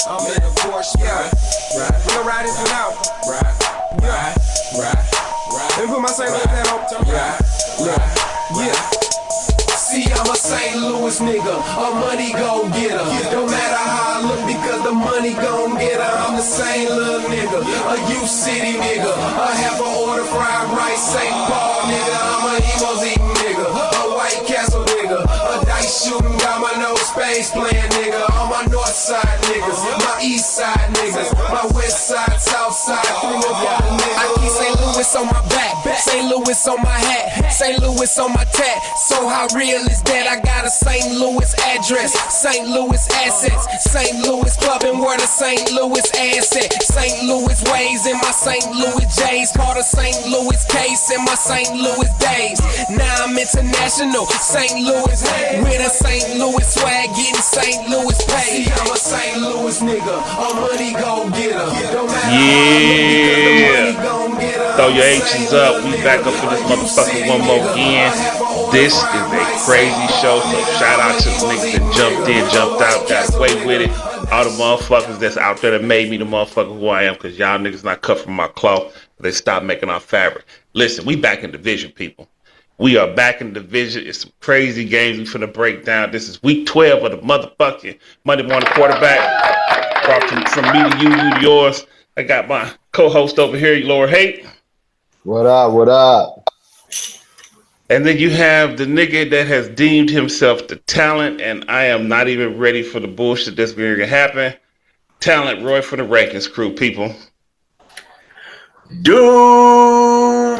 I'm in the Porsche, yeah. Right. We gon' ride this one out. Right. Let me put my St. Louis hat on. Yeah. See, I'm a St. Louis nigga, a money gon' getter. Don't matter how I look because the money gon' get her. I'm the same little nigga, a U City nigga, a half a order fried rice, St. Paul nigga. I'm a emos eating nigga, a White Castle nigga, a dice shooting, got my no space playing nigga. All my north side niggas, my east side niggas, my west side, south side, 3 or 4 niggas. I keep St. Louis on my back, St. Louis on my hat, St. Louis on my tat. So how real is that? I got a St. Louis address, St. Louis assets, St. Louis clubbing where the St. Louis asset, St. Louis ways in my St. Louis J's, called a St. Louis case in my St. Louis days. Now I'm international, St. Louis with a St. Louis swag, getting St. Louis paid. See, I'm a St. Louis nigga, a money gon' get her. Don't matter how Throw your H's up. We back up for this motherfucker one more again. This is a crazy show, so shout out to the niggas that jumped in, jumped out, got away with it. All the motherfuckers that's out there that made me the motherfucker who I am, because y'all niggas not cut from my cloth. They stopped making our fabric. Listen, we back in division, people. We are back in division. It's some crazy games we finna break down. This is week 12 of the motherfucking Monday morning quarterback. Brought from me to you to yours. I got my co-host over here, Lord Hate. What up, what up? And then you have the nigga that has deemed himself the talent, and I am not even ready for the bullshit that's going to happen. Talent Roy for the Rankings crew, people. Duval!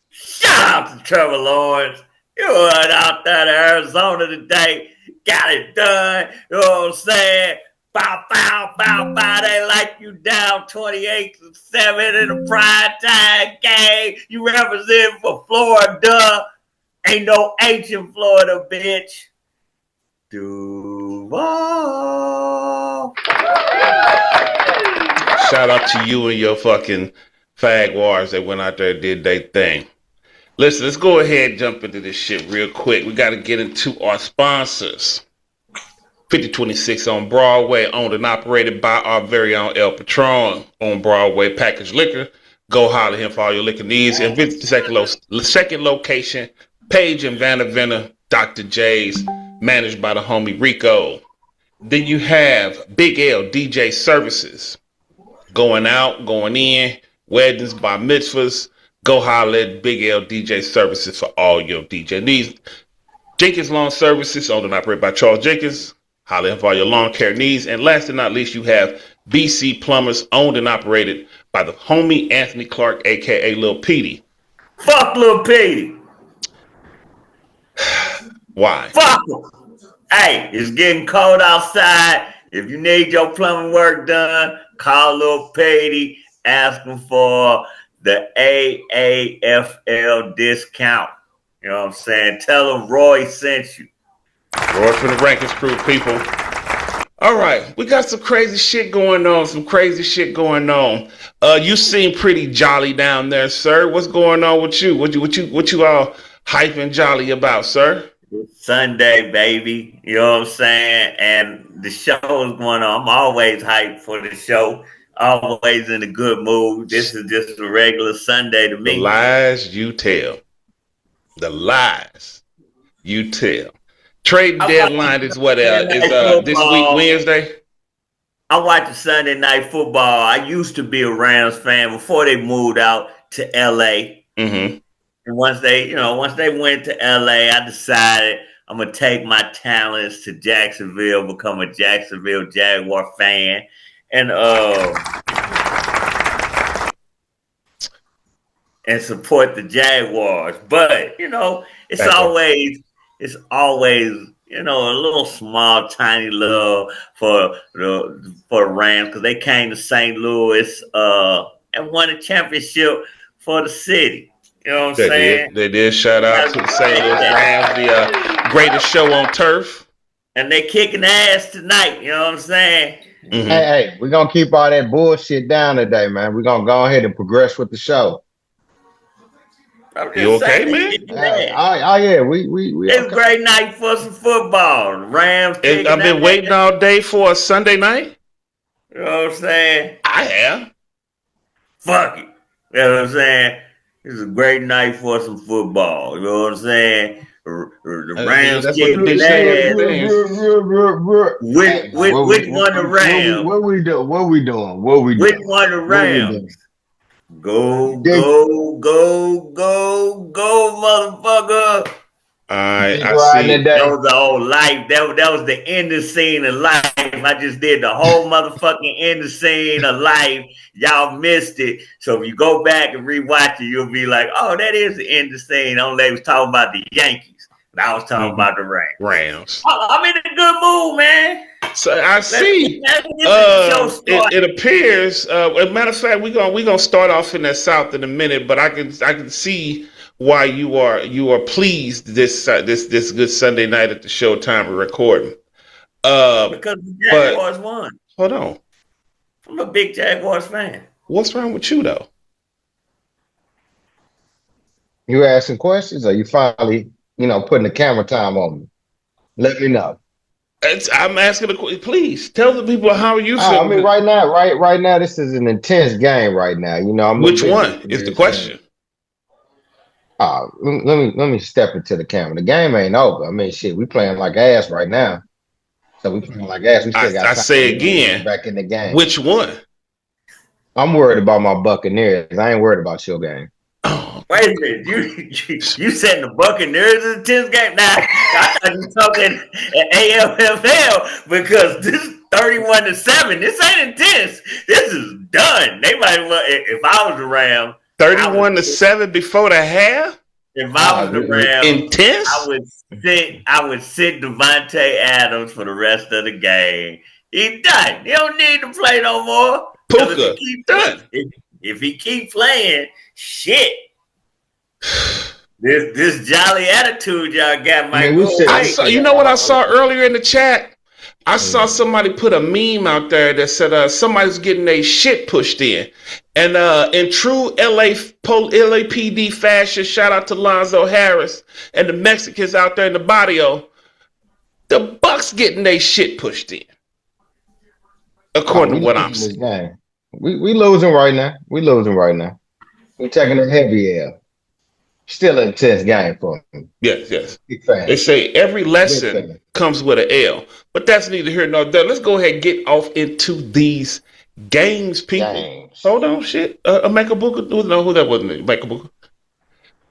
Shout out to Trevor Lawrence. You went out there to Arizona today, got it done. You know what I'm saying? Bow, bow, bow, bow. They like you down 28-7 in a prime time game. You represent for Florida. Ain't no H in Florida, bitch. Duval. Shout out to you and your fucking fag wars that went out there and did their thing. Listen, let's go ahead and jump into this shit real quick. We got to get into our sponsors. 5026 on Broadway, owned and operated by our very own El Patron on Broadway Packaged Liquor. Go holler him for all your liquor needs. And visit the second location, Page and Vanavena, Dr. J's, managed by the homie Rico. Then you have Big L DJ Services. Going out, going in, weddings, bar mitzvahs. Go holler at Big L DJ Services for all your DJ needs. Jenkins Lawn Services, owned and operated by Charles Jenkins. Holler him for all your lawn care needs. And last but not least, you have BC Plumbers, owned and operated by the homie Anthony Clark, a.k.a. Lil Petey. Fuck Lil Petey. Why? Fuck him. Hey, it's getting cold outside. If you need your plumbing work done, call Lil Petey. Ask him for the AAFL discount. You know what I'm saying? Tell him Roy sent you. Roy from the Rankings crew, people. All right, we got some crazy shit going on. You seem pretty jolly down there, sir. What's going on with you? What you all hyping jolly about, sir? It's Sunday, baby. You know what I'm saying? And the show is going on. I'm always hyped for the show. Always in a good mood. This is just a regular Sunday to me. The lies you tell. The lies you tell. Trade deadline is what? Is this week Wednesday? I watch Sunday night football. I used to be a Rams fan before they moved out to LA. Mm-hmm. And once they went to LA, I decided I'm gonna take my talents to Jacksonville, become a Jacksonville Jaguar fan, and support the Jaguars. But you know, it's always a little small, tiny love for the Rams because they came to St. Louis and won a championship for the city. You know what I'm saying? They did. Shout out to the St. Louis Rams, the greatest show on turf. And they kicking ass tonight. You know what I'm saying? Mm-hmm. Hey, we're going to keep all that bullshit down today, man. We're going to go ahead and progress with the show. I'm You just okay, saying. man? Yeah, we It's a okay. great night for some football. The Rams kicking I've been that. waiting all day for a Sunday night. You know what I'm saying? I have. Fuck it. You know what I'm saying? It's a great night for some football. You know what I'm saying? The Rams That's what the kicking bitch said. ass. Man. Hey, man, Which one the Rams? what we do? What we doing? What we Which doing? one the What we Rams? doing? Go, Dig, go, go, go, go, motherfucker. All right, dig I riding see. That today. was the whole life. That was the end of scene of life. I just did the whole motherfucking end of scene of life. Y'all missed it. So if you go back and rewatch it, you'll be like, oh, that is the end of scene. Only they was talking about the Yankees. But I was talking about the Rams. Rams. I'm in a good mood, man. So I see. Let's get the show started. It appears. As a matter of fact, we gonna start off in the South in a minute, but I can see why you are pleased this good Sunday night at the Showtime we're recording. Because the But Jaguars won. hold on, I'm a big Jaguars fan. what's wrong with you though? You asking questions, or you finally, putting the camera time on me? Let me know. I'm asking please tell the people how you I feel. mean, right now, this is an intense game. Right now, I'm a Which big one is the Buccaneers fan. question? Let me step into the camera. The game ain't over. I mean, shit, we playing like ass right now. So we playing like ass. We still got I time say to get again, back in the game. which one? I'm worried about my Buccaneers. I ain't worried about your game. Oh, Wait a minute, you said the Buccaneers in the 10th game? Now I thought you were talking AFFL because this is 31-7. This ain't intense. This is done. They might well, if I was around, 31-7 before the half. if I was around, Intense. I would sit Devontae Adams for the rest of the game. He's done. He don't need to play no more. Puka done. If he keep playing, shit. This jolly attitude y'all got might go away. You know what I saw earlier in the chat? I saw somebody put a meme out there that said somebody's getting their shit pushed in. And in true LAPD fashion, shout out to Lonzo Harris and the Mexicans out there in the barrio, the Bucks getting their shit pushed in. According to what I'm saying. We losing right now. We losing right now. We're taking a heavy L. Still an intense game for me. Yes. Big fan. They say every lesson comes with an L, but that's neither here nor there. Let's go ahead and get off into these games, people. Hold on, shit. Mmqb? No, who that wasn't? Mmqb. All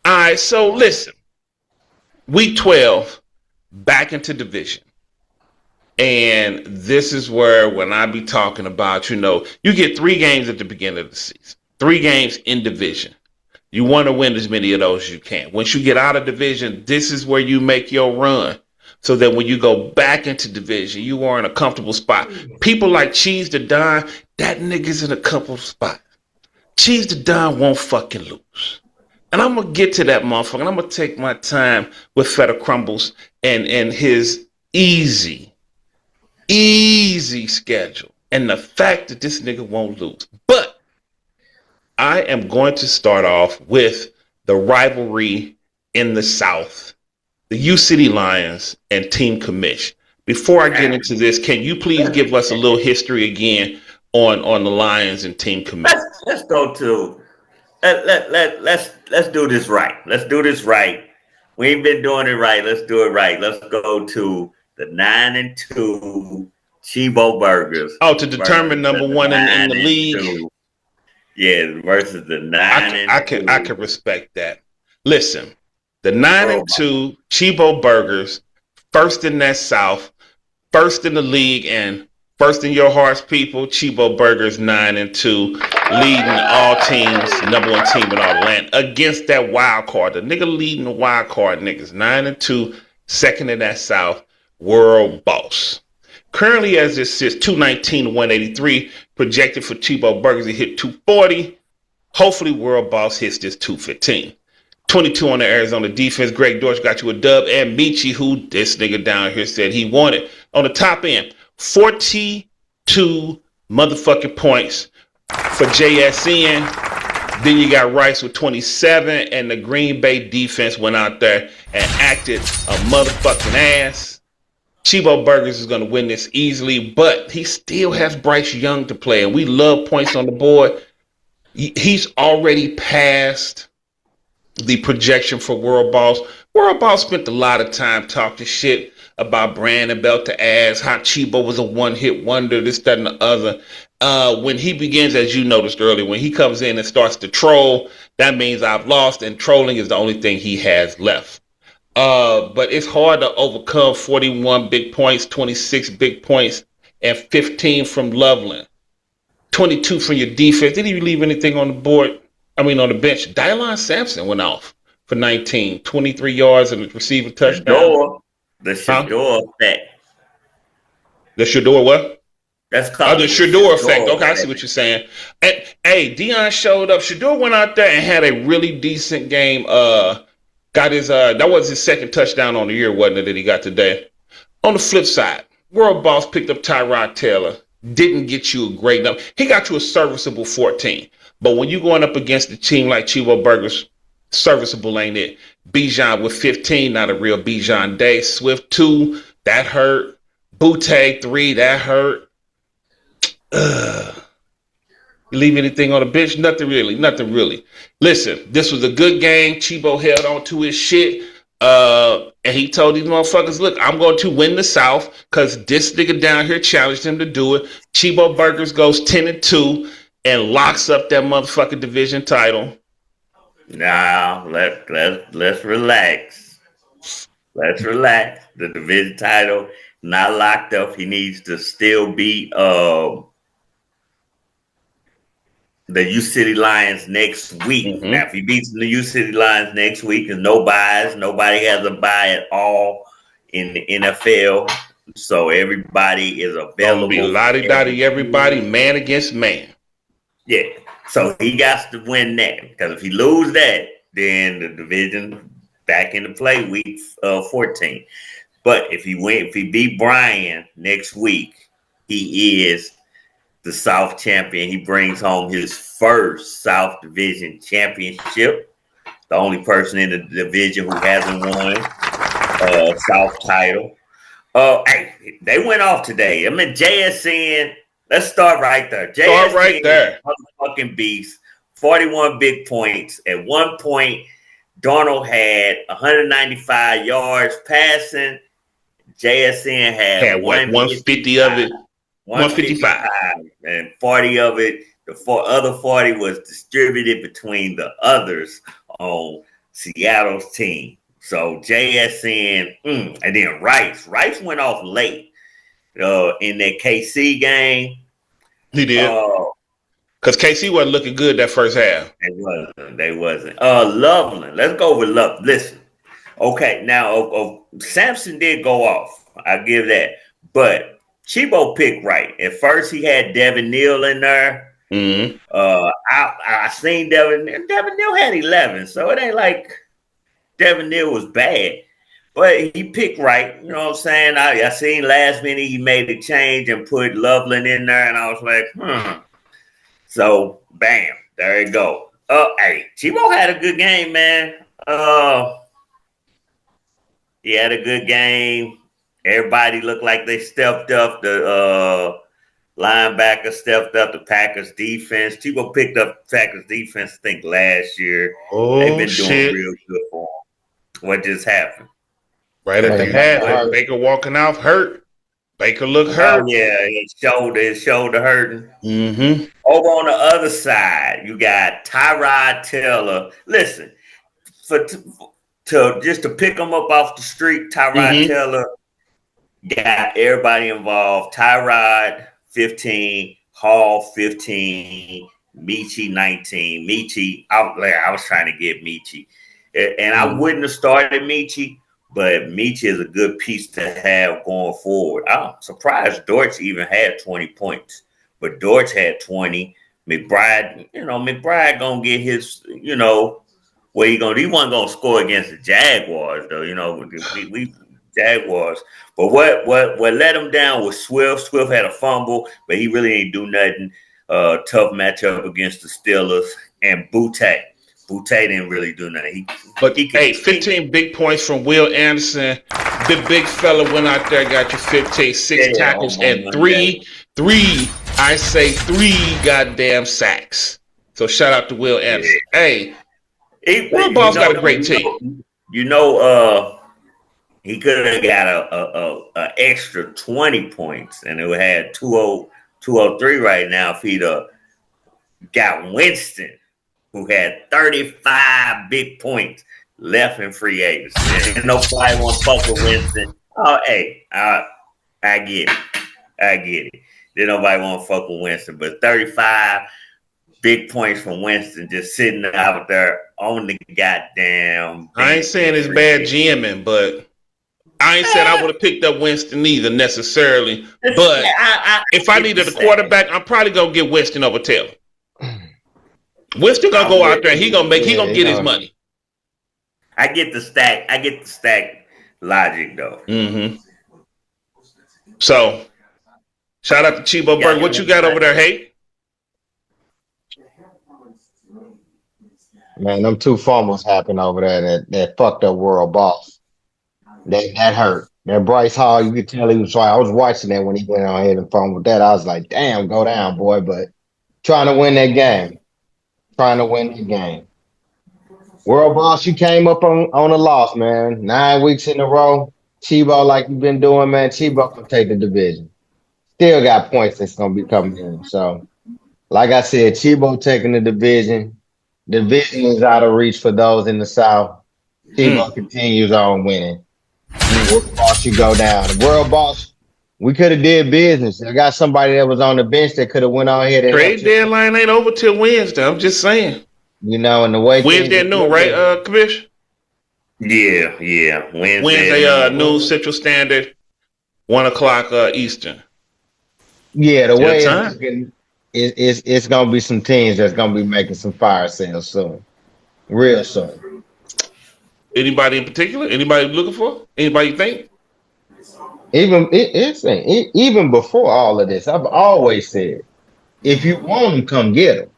right, so listen. Week 12, back into division. And this is where when I be talking about, you get 3 games at the beginning of the season. 3 games in division. You want to win as many of those as you can. Once you get out of division, this is where you make your run. So that when you go back into division, you are in a comfortable spot. People like CHEEZE the Don, that nigga's in a comfortable spot. CHEEZE the Don won't fucking lose. And I'm going to get to that motherfucker. And I'm going to take my time with Feta Crumbles and his easy schedule. And the fact that this nigga won't lose. But I am going to start off with the rivalry in the South, the U-City Lions and Team Commish. Before I get into this, can you please give us a little history again on the Lions and Team Commish? Let's go to let's do this right. Let's do this right. We ain't been doing it right. Let's do it right. Let's go to the 9-2 Chibo Burgers. Oh, to determine number 1 in the league. Yeah, versus the 9 I can respect that. Listen, the 9-2 Chibo Burgers, first in that South, first in the league, and first in your hearts, people. Chibo Burgers 9-2, leading all teams, number 1 team in all the land against that wild card. The nigga leading the wild card niggas 9-2, second in that South, world boss. Currently, as it sits, 219-183, projected for Chibo Burgers to hit 240. Hopefully, World Boss hits this 215. 22 on the Arizona defense. Greg Dortch got you a dub. And Michi, who this nigga down here said he wanted. On the top end, 42 motherfucking points for JSN. Then you got Rice with 27, and the Green Bay defense went out there and acted a motherfucking ass. Chibo Burgers is going to win this easily, but he still has Bryce Young to play, and we love points on the board. He's already passed the projection for World Boss. World Boss spent a lot of time talking shit about Brandon Belt to ass, how Chibo was a one-hit wonder, this, that, and the other. When he begins, as you noticed earlier, when he comes in and starts to troll, that means I've lost, and trolling is the only thing he has left. But it's hard to overcome 41 big points, 26 big points, and 15 from Loveland. 22 from your defense. Didn't even leave anything on the board. I mean, on the bench. Dylon Sampson went off for 19, 23 yards and a receiver touchdown. The Shador effect. The Shador what? That's called the Shador effect. Okay, I see what you're saying. And, hey, Deion showed up. Shador went out there and had a really decent game. Got his that was his second touchdown on the year, wasn't it, that he got today? On the flip side, World Boss picked up Tyrod Taylor. Didn't get you a great number. He got you a serviceable 14. But when you're going up against a team like Chivo Burgers, serviceable ain't it. Bijan with 15, not a real Bijan day. Swift 2, that hurt. Butte 3, that hurt. You leave anything on the bench? Nothing really. Listen, this was a good game. Chibo held on to his shit. And he told these motherfuckers, look, I'm going to win the South because this nigga down here challenged him to do it. Chibo Burgers goes 10-2 and locks up that motherfucking division title. Now, let's relax. Let's relax. The division title not locked up. He needs to still beat the U City Lions next week. Mm-hmm. Now, if he beats the U City Lions next week, there's no buys. Nobody has a buy at all in the NFL. So everybody is available. Be lottie-dottie, everybody, man against man. Yeah. So he got to win that. Because if he lose that, then the division back into play week 14. But if he beat Brian next week, he is the South champion. He brings home his first South Division championship. The only person in the division who hasn't won South title. Hey, they went off today. I mean, JSN. Let's start right there. JSN, right there. Motherfucking beast. 41 big points. At one point, Darnold had 195 yards passing. JSN had what, 150 of it. 155 and 40 of it. The other 40 was distributed between the others on Seattle's team. So JSN and then Rice went off late in that KC game. He did because KC wasn't looking good that first half. They wasn't. Loveland. Let's go with Love. Listen, okay. Now Sampson did go off. I give that, but Chibo picked right. At first, he had Devin Neal in there. Mm-hmm. I seen Devin Neal had 11, so it ain't like Devin Neal was bad. But he picked right. You know what I'm saying? I seen last minute he made a change and put Loveland in there, and I was like, So, bam, there you go. Hey, Chibo had a good game, man. He had a good game. Everybody looked like they stepped up. The linebacker stepped up. The Packers defense. Chibo picked up Packers defense, I think, last year. They've been doing real good for them. What just happened? Right at the half, Baker walking off hurt. Baker looked hurt. Oh, yeah, his shoulder hurting. Mm-hmm. Over on the other side, you got Tyrod Taylor. Listen, to pick him up off the street, Tyrod Taylor got everybody involved. Tyrod 15, Hall 15, Michi 19. Michi, I was trying to get Michi, and I wouldn't have started Michi, but Michi is a good piece to have going forward. I'm surprised Dortch even had 20 points, but Dortch had 20. McBride gonna get his, where he gonna. He wasn't gonna score against the Jaguars though. We Jaguars. But what let him down was Swift. Swift had a fumble, but he really ain't do nothing. Tough matchup against the Steelers. and Butte. Butte didn't really do nothing. Hey, 15 big points from Will Anderson. The big fella went out there, got you 15, 6 tackles, and three goddamn sacks. So shout out to Will Anderson. Hey, Will Ball's got a great team. He could have got a extra 20 points, and it had 203 right now if he'd got Winston, who had 35 big points left in free agency. And nobody want to fuck with Winston. Oh, hey, I get it. Then nobody want to fuck with Winston, but 35 big points from Winston just sitting out there on the goddamn. I ain't saying it's bad GMing, but I ain't saying I would have picked up Winston either necessarily. But if I needed a quarterback, I'm probably gonna get Winston over Taylor. Winston gonna go out there. He gonna get his money. I get the stack logic though. Mm-hmm. So, shout out to Chibo Burger. What you got over there, Hey? Man, them 2 fumbles happened over there that fucked up World Boss. That hurt. That Bryce Hall, you could tell he was trying. I was watching that when he went on ahead and fumbled that. I was like, damn, go down, boy. But trying to win that game. World Boss, you came up on a loss, man. 9 weeks in a row. Chibo, like you've been doing, man. Chibo can take the division. Still got points that's going to be coming in. So, like I said, Chibo taking the division. Division is out of reach for those in the South. Chibo continues on winning. World Boss, you go down. The World Boss, we could have did business. I got somebody that was on the bench that could have went on here. Trade deadline ain't over till Wednesday. I'm just saying. You know, and the way Wednesday at noon, right, Kabish? Yeah. Wednesday noon Central Standard, 1 o'clock Eastern. Yeah, the way it's gonna be some teams that's gonna be making some fire sales soon, real soon. Anybody in particular? Anybody looking for? Anybody you think? Even before all of this, I've always said, if you want them, come get them.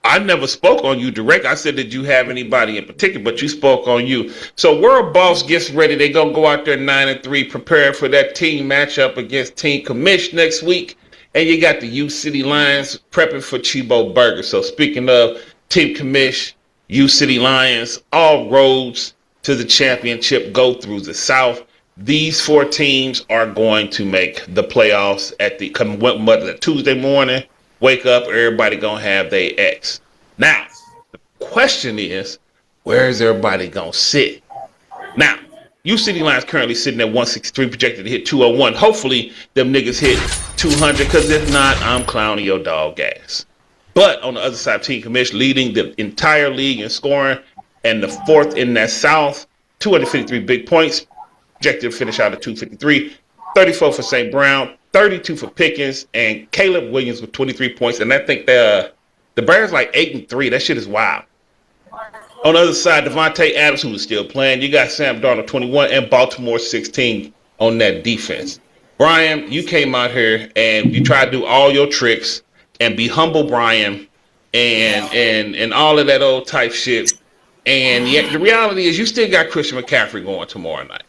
I never spoke on you direct. I said, did you have anybody in particular? But you spoke on you. So World Boss gets ready. They're going to go out there 9-3, preparing for that team matchup against Team Commish next week. And you got the U City Lions prepping for Chibo Burger. So speaking of Team Commish, U City Lions, all roads to the championship go through the South. These 4 teams are going to make the playoffs at the Tuesday morning. Wake up, everybody gonna have their X. Now, the question is, where is everybody gonna sit? Now, U City Lions currently sitting at 163, projected to hit 201. Hopefully, them niggas hit 200, because if not, I'm clowning your dog ass. But on the other side, Team Commish leading the entire league in scoring, and the 4th in that South, 253 big points, projected to finish out at 253, 34 for St. Brown, 32 for Pickens, and Caleb Williams with 23 points. And I think the Bears like 8-3. That shit is wild. On the other side, Devontae Adams, who is still playing. You got Sam Darnold 21 and Baltimore 16 on that defense. Brian, you came out here and you tried to do all your tricks and be humble, Brian, and all of that old type shit. And yet the reality is you still got Christian McCaffrey going tomorrow night.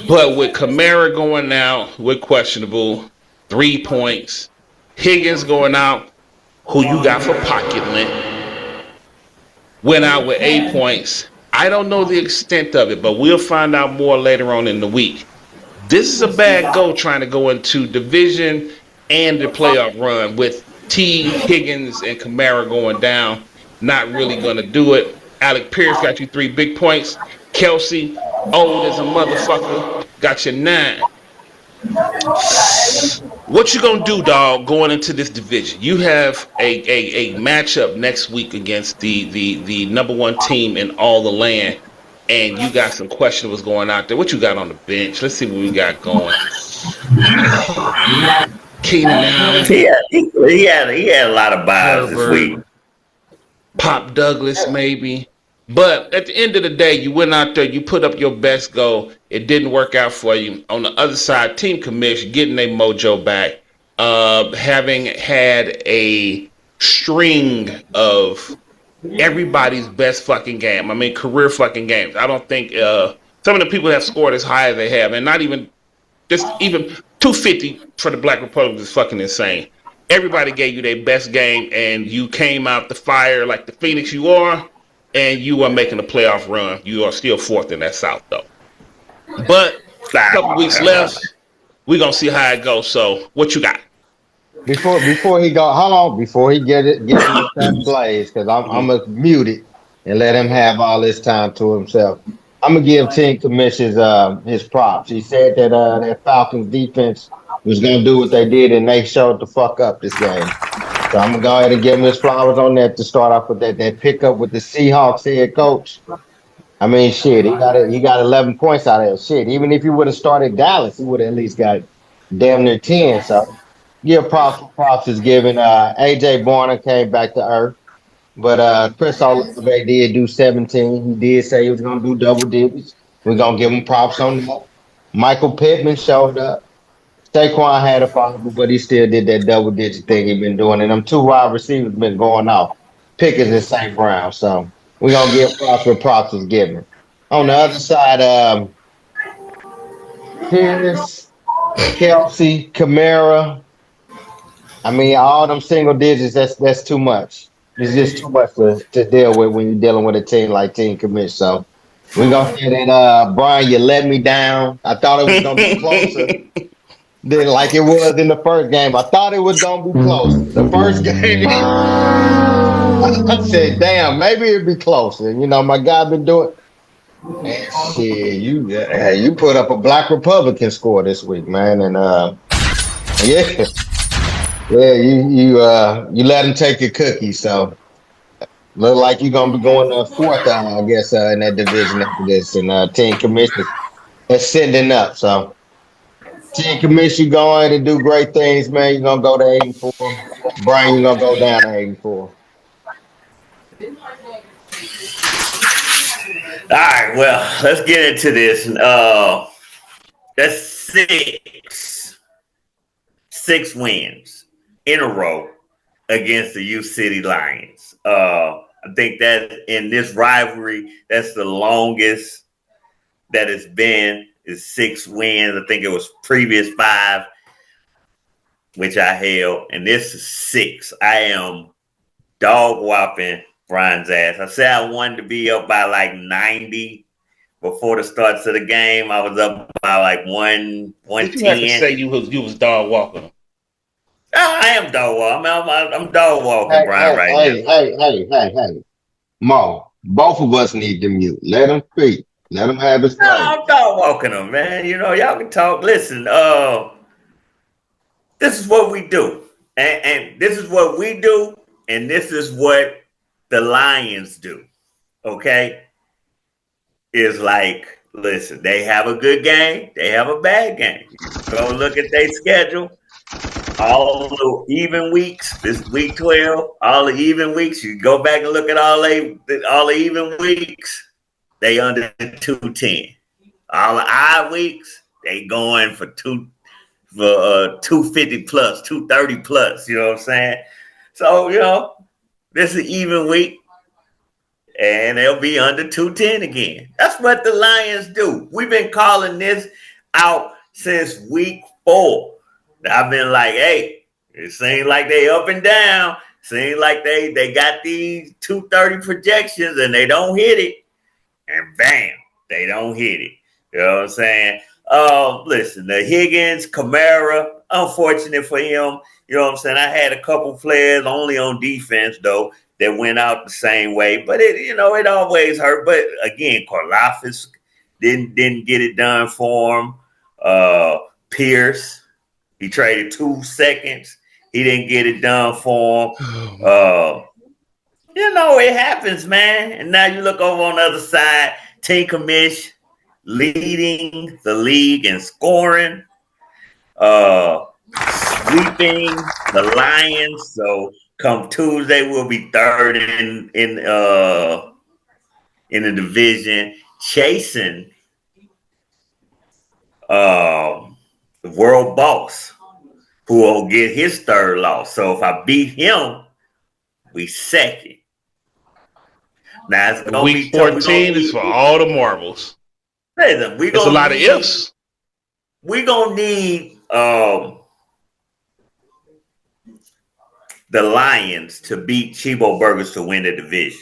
But with Kamara going out with questionable 3 points, Higgins going out, who you got for pocket lint, went out with 8 points. I don't know the extent of it, but we'll find out more later on in the week. This is a bad go trying to go into division and the playoff run with T, Higgins, and Kamara going down. Not really going to do it. Alec Pierce got you 3 big points. Kelsey, old as a motherfucker, got you 9. What you gonna do, dog, going into this division? You have a matchup next week against the number 1 team in all the land, and you got some questionables going out there. What you got on the bench? Let's see what we got going. Keenan Allen. He had a lot of buys this week. Pop Douglas, maybe. But at the end of the day, you went out there, you put up your best goal. It didn't work out for you. On the other side, Team Commish getting their mojo back. Having had a string of everybody's best fucking game. I mean, career fucking games. I don't think some of the people have scored as high as they have, and not even just even 250 for the Black Republicans is fucking insane. Everybody gave you their best game, and you came out the fire like the Phoenix you are, and you are making a playoff run. You are still fourth in that South, though. But a couple weeks left, we're gonna see how it goes. So, what you got? Before he go, hold on, before he get with that blaze, because I'm gonna mute it and let him have all this time to himself. I'm gonna give Team Commission's his props. He said that that Falcons defense was gonna do what they did, and they showed the fuck up this game. So I'm gonna go ahead and give him his flowers on that to start off with that pickup with the Seahawks head coach. I mean, shit, he got 11 points out of that shit. Even if he would have started Dallas, he would have at least got damn near 10. So give props is given. AJ Barner came back to earth. But Chris Olave did do 17. He did say he was gonna do double digits. We're gonna give him props on that. Michael Pittman showed up. Saquon had a fumble, but he still did that double digit thing he been doing. And them two wide receivers been going off. Pickens and St. Brown. So we're gonna give props where props was given. On the other side, Pierce, Kelsey, Kamara. I mean, all them single digits, that's too much. It's just too much to deal with when you're dealing with a team like Team Commit. So we're gonna say that Brian, you let me down. I thought it was gonna be closer than like it was in the first game. I thought it was gonna be closer. The first game, I said, damn, maybe it'd be closer. And, you know, my guy been doing and shit, you put up a Black Republican score this week, man. And yeah. Yeah, you let him take your cookie, so look like you're gonna be going fourth, I guess, in that division after this, and team commission is sending up. So team commission going to do great things, man. You're gonna go to 8-4. Brian, you're gonna go down to 8-4. All right, well, let's get into this. That's six wins in a row against the U City Lions. I think that in this rivalry, that's the longest that it's been is 6 wins. I think it was previous 5, which I held, and this is 6. I am dog whopping Brian's ass. I said I wanted to be up by like 90 before the starts of the game. I was up by like 110. You have to say you was dog walking. I am dog walking. I'm dog walking Brian right now. Hey. Mo, both of us need to mute. Let him speak. Let him have his No, say. I'm dog walking them, man. You know, y'all can talk. Listen, this is what we do. And this is what we do, and this is what the Lions do. Okay? It's like, listen, they have a good game, they have a bad game. Go look at their schedule. All the even weeks, this week 12, all the even weeks, you go back and look at all the even weeks, they under 210. All the odd weeks, they going for 250 plus, 230 plus, you know what I'm saying? So, you know, this is an even week, and they'll be under 210 again. That's what the Lions do. We've been calling this out since week 4. I've been like, hey, it seems like they up and down. Seems like they got these 230 projections and they don't hit it. And bam, they don't hit it. You know what I'm saying? Listen, the Higgins, Kamara, unfortunate for him. You know what I'm saying? I had a couple players only on defense, though, that went out the same way. But it always hurt. But again, Karlaftis didn't get it done for him. Pierce. He traded 2 seconds. He didn't get it done for him. It happens, man. And now you look over on the other side, Team Commish leading the league in scoring, sweeping the Lions. So come Tuesday, we'll be third in the division, chasing the world boss, who will get his 3rd loss. So if I beat him, We second. Now it's gonna Week be tough. 14 is for all the marbles. Listen, It's a lot of ifs. We gonna need the Lions to beat Chibo Burgers to win the division.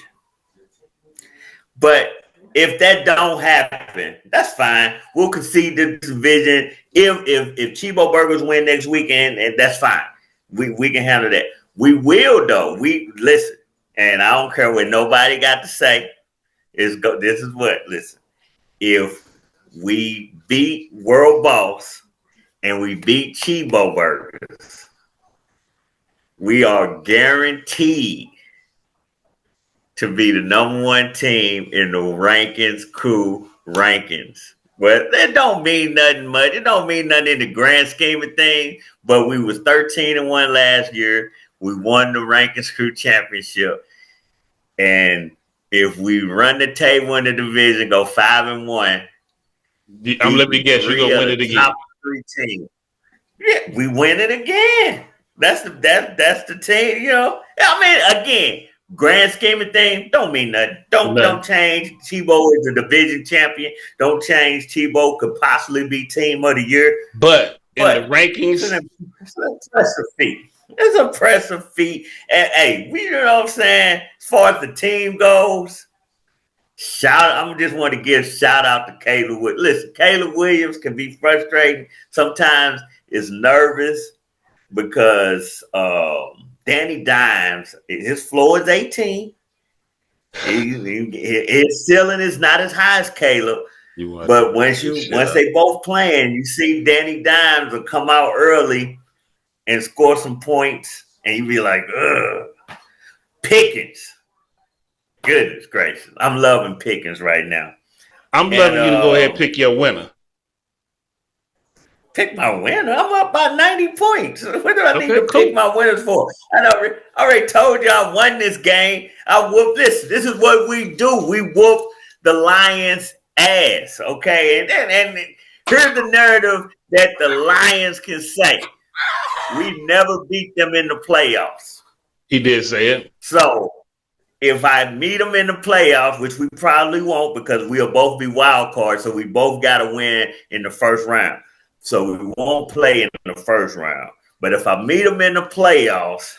But if that don't happen, that's fine. We'll concede the division if Chibo Burgers win next weekend, and that's fine. We can handle that. We will though. We listen, and I don't care what nobody got to say. This is what listen. If we beat World Boss and we beat Chibo Burgers, we are guaranteed to be the #1 team in the crew rankings. Well, that don't mean nothing much. It don't mean nothing in the grand scheme of things, but we was 13-1 last year. We won the rankings crew championship. And if we run the table in the division, go 5-1, I'm letting you guess, you're going to win it again. Top 3 teams. Yeah, we win it again. That's the team, you know. I mean, again, grand scheme of things don't mean nothing. Don't change. Tebow is the division champion. Don't change. Tebow could possibly be team of the year. But in the rankings, it's an impressive feat. It's an impressive feat. And hey, you know what I'm saying? As far as the team goes, I just want to give shout out to Caleb Williams. Listen, Caleb Williams can be frustrating. Sometimes is nervous because Danny Dimes, his floor is 18. His ceiling is not as high as Caleb. But once they both playing, you see Danny Dimes will come out early and score some points, and you be like, ugh, Pickens. Goodness gracious. I'm loving Pickens right now. I'm loving you to go ahead and pick your winner. Pick my winner? I'm up by 90 points. What do I need to pick my winners for? I already told you I won this game. I whooped this. This is what we do. We whoop the Lions' ass, okay? And here's the narrative that the Lions can say. We never beat them in the playoffs. He did say it. So if I meet them in the playoffs, which we probably won't because we'll both be wild cards, so we both got to win in the first round. So we won't play in the first round. But if I meet them in the playoffs,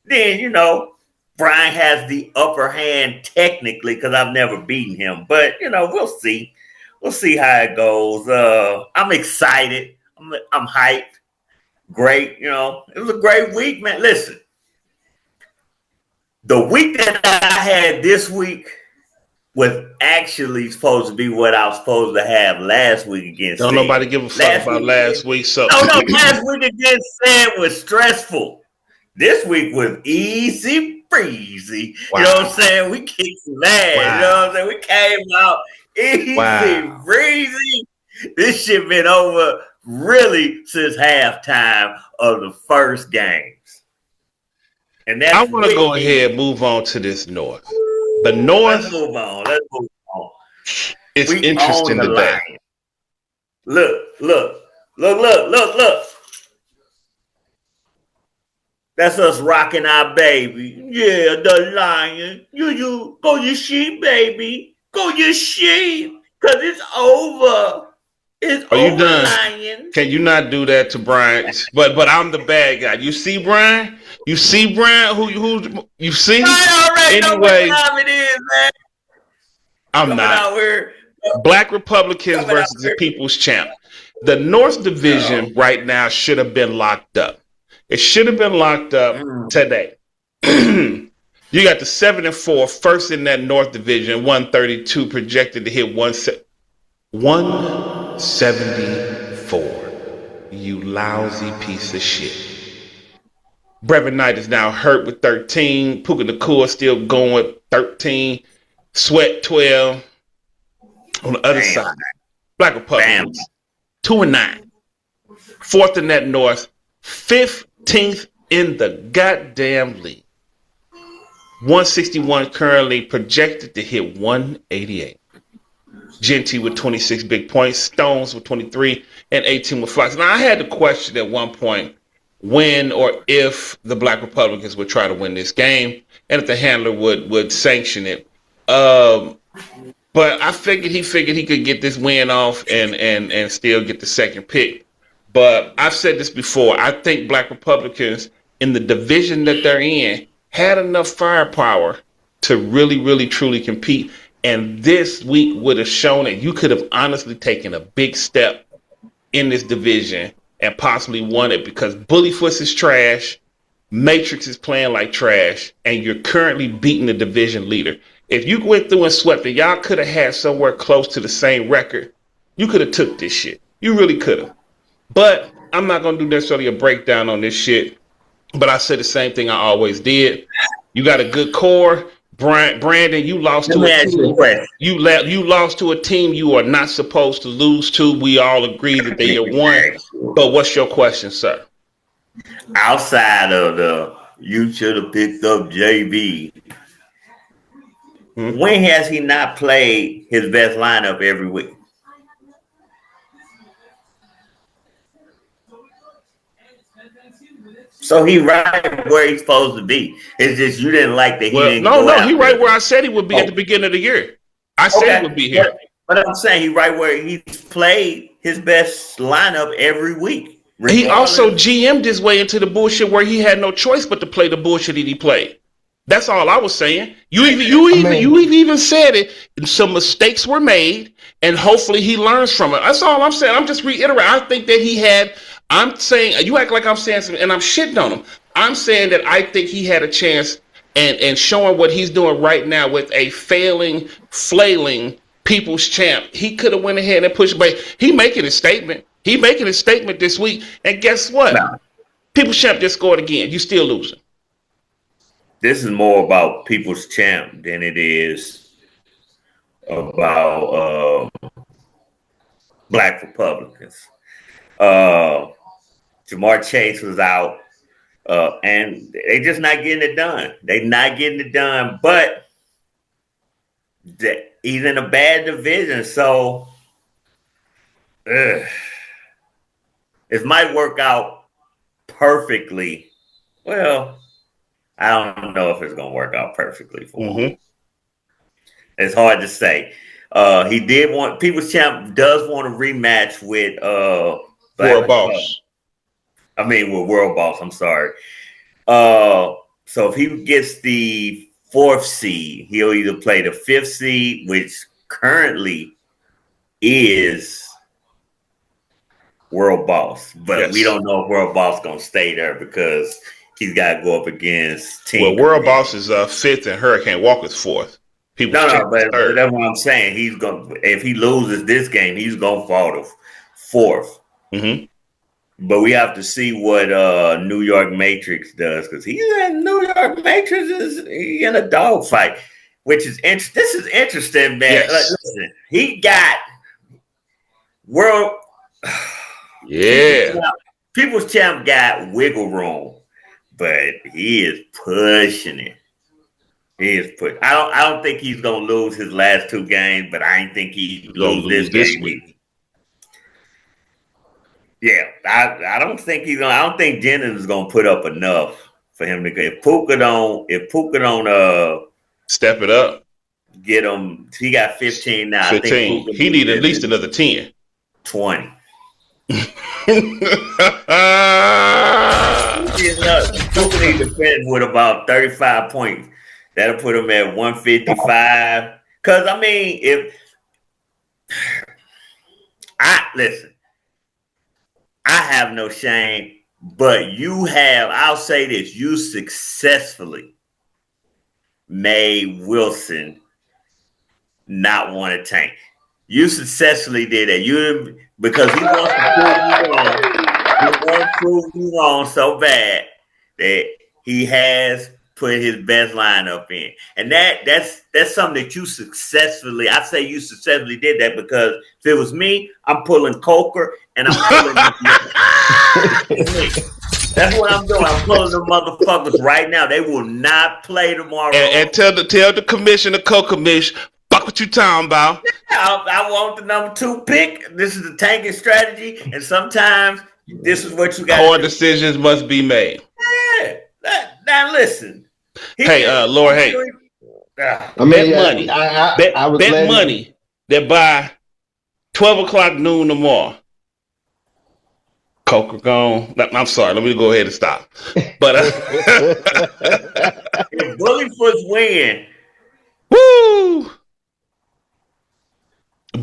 then, you know, Brian has the upper hand technically because I've never beaten him. But, you know, we'll see. We'll see how it goes. I'm excited. I'm hyped. Great. You know, it was a great week, man. Listen, the week that I had this week was actually supposed to be what I was supposed to have last week against. Don't nobody give a fuck about last week. So no, last week against Sam was stressful. This week was easy breezy. Wow. You know what I'm saying? We kicked some ass. Wow. You know what I'm saying? We came out easy breezy. This shit been over really since halftime of the first games. And that's I want to go ahead and move on to this North. The North. Let's move on. It's interesting today. Look. That's us rocking our baby. Yeah, the Lion. You go your sheep, baby. Go your sheep. Because it's over. It's Are over, you done? Lion. Can you not do that to Brian? But I'm the bad guy. You see Brian? You see Brian? Who you see? I already know what time it is, man. I'm not. Black Republicans versus the People's Champ. The North Division right now should have been locked up. It should have been locked up today. You got the 7-4 first in that North Division, 132 projected to hit 174. You lousy piece of shit. Brevin Knight is now hurt with 13. Puka Nacua still going with 13. Sweat 12. On the other side, Black Republicans 2-9. Fourth in that North, 15th in the goddamn league. 161 currently projected to hit 188. Genty with 26 big points, Stones with 23, and 18 with Fox. Now, I had the question at one point, when or if the Black Republicans would try to win this game, and if the handler would sanction it. But I figured he could get this win off and still get the second pick. But I've said this before. I think Black Republicans in the division that they're in had enough firepower to really, really, truly compete. And this week would have shown that you could have honestly taken a big step in this division and possibly won it, because Bullyfoots is trash, Matrix is playing like trash, and you're currently beating the division leader. If you went through and swept it, y'all could have had somewhere close to the same record. You could have took this shit. You really could have. But I'm not going to do necessarily a breakdown on this shit. But I said the same thing I always did. You got a good core. Brandon, you lost to a team. You lost to a team you are not supposed to lose to. We all agree that they are won. But what's your question, sir? Outside of the you should have picked up JB. When has he not played his best lineup every week? So he right where he's supposed to be. It's just you didn't like that he didn't go out he right where I said he would be at the beginning of the year. I said he would be here. But I'm saying he right where he's played his best lineup every week. He also GM'd his way into the bullshit where he had no choice but to play the bullshit that he played. That's all I was saying. You even said it. Some mistakes were made, and hopefully he learns from it. That's all I'm saying. I'm just reiterating. I think that he had. I'm saying you act like I'm saying something, and I'm shitting on him. I'm saying that I think he had a chance, and showing what he's doing right now with a failing, flailing people's champ. He could have went ahead and pushed, but he making a statement. He making a statement this week, and guess what? No. People's champ just scored again. You still losing. This is more about people's champ than it is about Black Republicans. Jamar Chase was out, and they just not getting it done. They not getting it done, but he's in a bad division, so it might work out perfectly. Well, I don't know if it's going to work out perfectly for him. It's hard to say. He did want People's Champ does want a rematch with World Boss. With World Boss. I'm sorry. So if he gets the 4th seed, he'll either play the 5th seed, which currently is World Boss, but we don't know if World Boss going to stay there because he's got to go up against team. Well, World Boss is 5th and Hurricane Walker's 4th. But that's what I'm saying. He's going. If he loses this game, he's going to fall to 4th. But we have to see what New York Matrix does, because he's in New York Matrix is in a dogfight, which is interesting. This is interesting, man. Yes. Listen, he got World. People's Champ got wiggle room, but he is pushing it. I don't think he's gonna lose his last 2 games, but I ain't think he's gonna lose this week. Yeah, I don't think he's gonna. I don't think Jennings is gonna put up enough for him to get. If Puka don't step it up, get him. He got 15 now. 15. I think he need at least another 10, 20. Puka need to finish with about 35 points. That'll put him at 155. Because if listen, I have no shame, but I'll say this, you successfully made Wilson not want to tank. You successfully did that. Because he wants to prove you wrong. He wants to prove you wrong so bad that he has put his best lineup in. And that's something that you successfully, I say you successfully did that, because if it was me, I'm pulling Coker and I'm pulling That's what I'm doing. I'm pulling the motherfuckers right now. They will not play tomorrow. And tell the commissioner, co-commission, fuck what you talking about. I want the number 2 pick. This is the tanking strategy. And sometimes This is what you got. Hard decisions must be made. Yeah. Now listen. Hey, Lord, hey. I mean, Bet money. I was Bet letting money that by 12 o'clock noon tomorrow, Coker gone. I'm sorry. Let me go ahead and stop. But if Bullyfoots win, woo.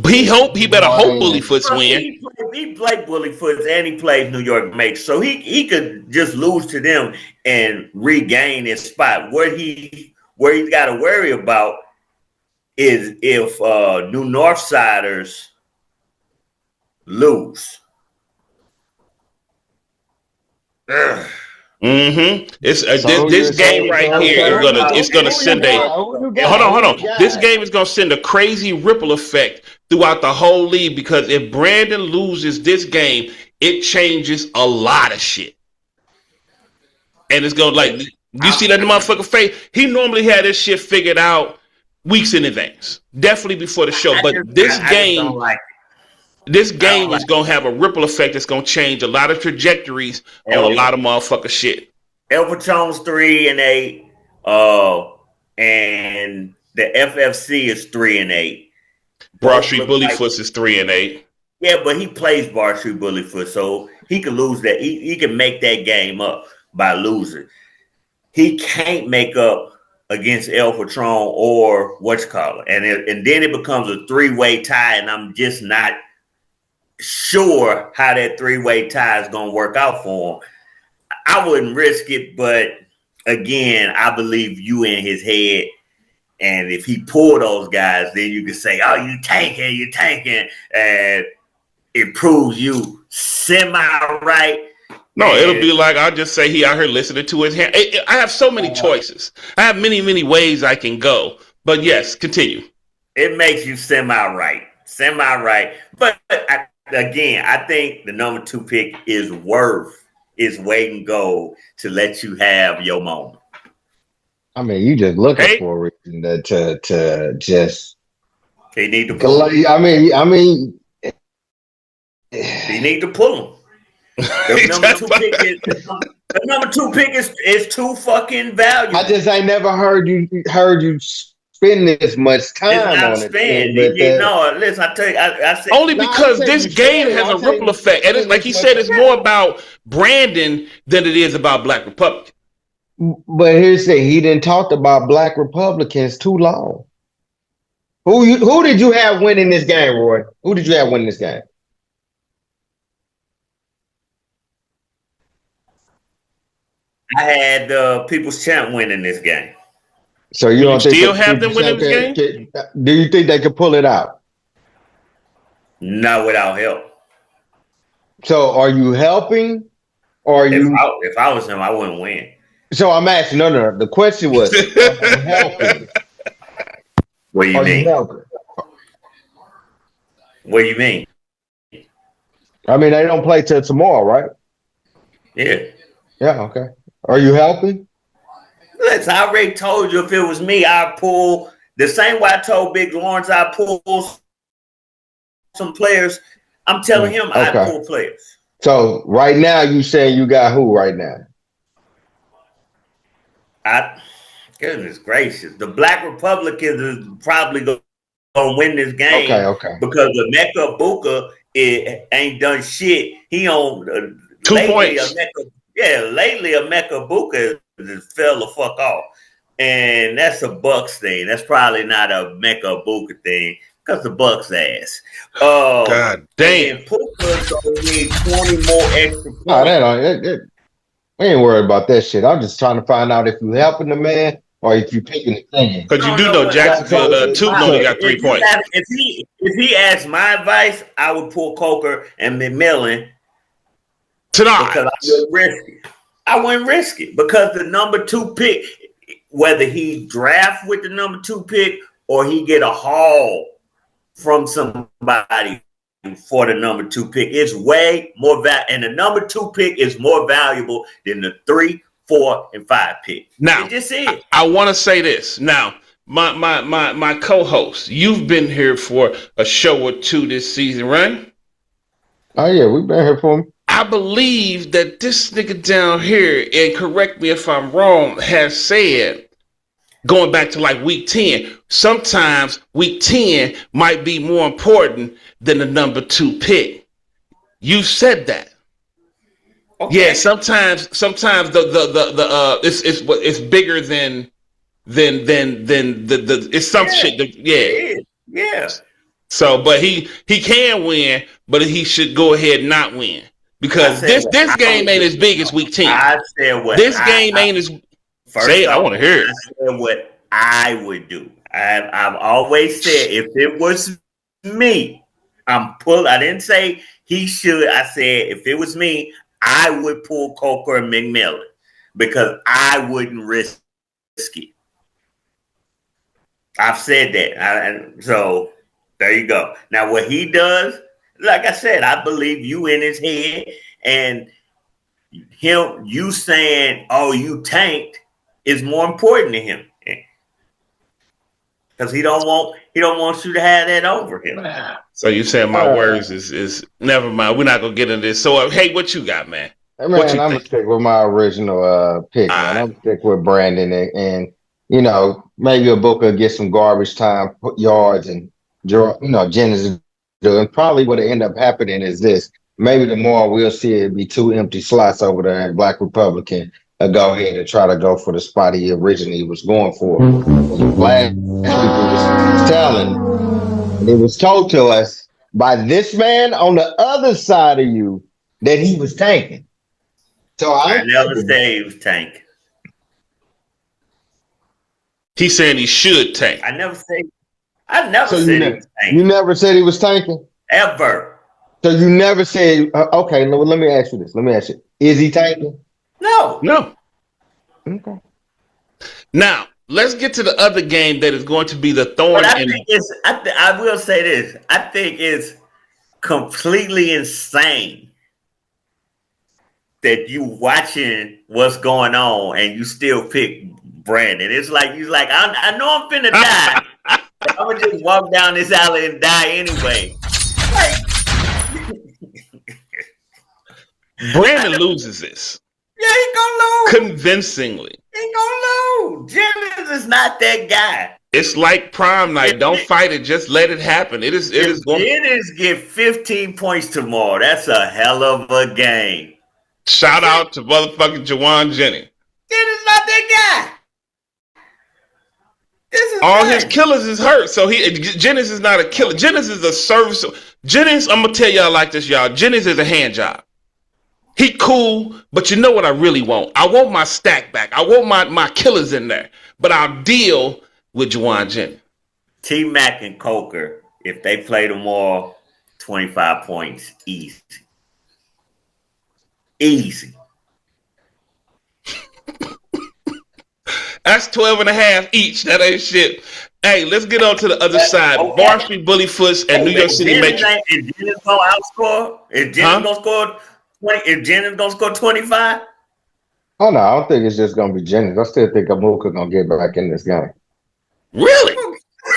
He better hope Bullyfoots win. he played Bullyfoots and he played New York Makes, so he could just lose to them and regain his spot. Where he's got to worry about is if New Northsiders lose. Mm-hmm. It's this game right here is gonna send a hold on. This game is gonna send a crazy ripple effect throughout the whole league, because if Brandon loses this game, it changes a lot of shit. And it's gonna, like, you see that the motherfucker face. He normally had this shit figured out weeks in advance, definitely before the show. But this game is gonna have a ripple effect that's gonna change a lot of trajectories on a lot of motherfucker shit. El Patron's 3-8, and the FFC is 3-8. Broad Street Bullyfoots is 3-8. Yeah, but he plays Broad Street Bullyfoot, so he can lose that. He can make that game up by losing. He can't make up against El Patron or whatchamacallit, and then it becomes a 3-way tie, and I'm just not sure how that 3-way tie is gonna work out for him. I wouldn't risk it, but again, I believe you in his head. And if he pull those guys, then you can say, "Oh, you tanking," and it proves you semi-right. No, it'll be like, I'll just say he out here listening to his hand. I have so many choices. I have many ways I can go. But yes, continue. It makes you semi-right. But again, I think the number 2 pick is worth its weight in gold to let you have your moment. I mean, you just looking for a reason to just. They need to pull him. I mean, you need to pull him. The number 2 pick is too fucking valuable. I just ain't never heard you spend this much time on it. No, listen, I tell you, I said only because this game has a ripple effect, and it's like he said, it's more about Brandon than it is about Black Republic. But here's the thing: he didn't talk about Black Republicans too long. Who did you have winning this game, Roy? Who did you have winning this game? I had People's Champ winning this game. So you don't still have them winning this game? Do you think they could pull it out? Not without help. So are you helping, or if I was him, I wouldn't win. So I'm asking. No. The question was, are you helping? What do you mean? What do you mean? I mean, they don't play till tomorrow, right? Yeah. Yeah. Okay. Are you helping? Listen, I already told you if it was me, I'd pull the same way I told Big Lawrence I'd pull some players. I'm telling him I'd pull players. So right now you saying you got who right now? Goodness gracious. The Black Republicans is probably going to win this game. Okay. Because the Mmqb ain't done shit. He on 2 points. Lately a Mmqb just fell the fuck off. And that's a BUCS thing. That's probably not a Mmqb thing because the BUCS ass. God damn. And Puka's gonna need 20 more extra points. No, we ain't worried about that shit. I'm just trying to find out if you helping the man or if you picking the thing. Because you do know Jacksonville Tootin only got 3 points. If he asked my advice, I would pull Coker and McMillan tonight. Because I wouldn't risk it. Because the number 2 pick, whether he draft with the number 2 pick or he get a haul from somebody for the number 2 pick, it's way more and the number 2 pick is more valuable than the 3, 4, and 5 pick. Now, it just is. I want to say this. Now, my co-host, you've been here for a show or two this season, right? Oh yeah, we've been here for him. I believe that this nigga down here, and correct me if I'm wrong, has said, going back to like week 10, sometimes week 10 might be more important than the number 2 pick. You said that. Okay. Yeah, sometimes the it's bigger than the it's some shit. Yeah. So, but he can win, but he should go ahead and not win because this game ain't as big as week 10. I said what this game ain't as. Say it. I want to hear it. I said what I would do. I've always said if it was me, I didn't say he should. I said if it was me, I would pull Coker and McMillan because I wouldn't risk it. I've said that. So there you go. Now what he does, like I said, I believe you in his head, and you saying, "Oh, you tanked," is more important to him because he don't want you to have that over him. So you saying my words is never mind. We're not gonna get into this. So hey, what you got, man? Man, I'm gonna stick with my original pick, man. I'm gonna stick with Brandon and maybe a book will get some garbage time yards and Jennings. And probably what end up happening is this. Maybe tomorrow we'll see it be 2 empty slots over there and Black Republican go ahead and try to go for the spot he originally was going for. Last week was telling, and it was told to us by this man on the other side of you that he was tanking. So I never said he was tanking. He's saying he should tank. I never said he was tanking. You never said he was tanking? Ever. So you never said, okay, let me ask you this. Is he tanking? No. Okay. Now, let's get to the other game that is going to be the thorn. I will say this. I think it's completely insane that you watching what's going on and you still pick Brandon. It's like he's like, I know I'm finna die. I'm gonna just walk down this alley and die anyway. Brandon loses this. Yeah, he gonna lose. Convincingly. He gonna lose. Jennings is not that guy. It's like prom night. Don't fight it. Just let it happen. It is going. Jennings get 15 points tomorrow. That's a hell of a game. Shout out to motherfucking Juwan Jennings. Jennings not that guy. All his killers is hurt. So Jennings is not a killer. Jennings is a service. Jennings, I'm gonna tell y'all like this, y'all. Jennings is a hand job. He cool, but you know what I really want? I want my stack back. I want my killers in there. But I'll deal with Juwan Jennings. T-Mac and Coker, if they play tomorrow, 25 points. Easy. That's 12 and a half each. That ain't shit. Hey, let's get on to the other side. Okay. Varsity Bullyfoots and New York City Matrix. Is Jennings gonna outscore? Is Jennings gonna score 20? Is Jennings gonna score 25? Oh no, I don't think it's just gonna be Jennings. I still think Mmqb gonna get back in this game. Really?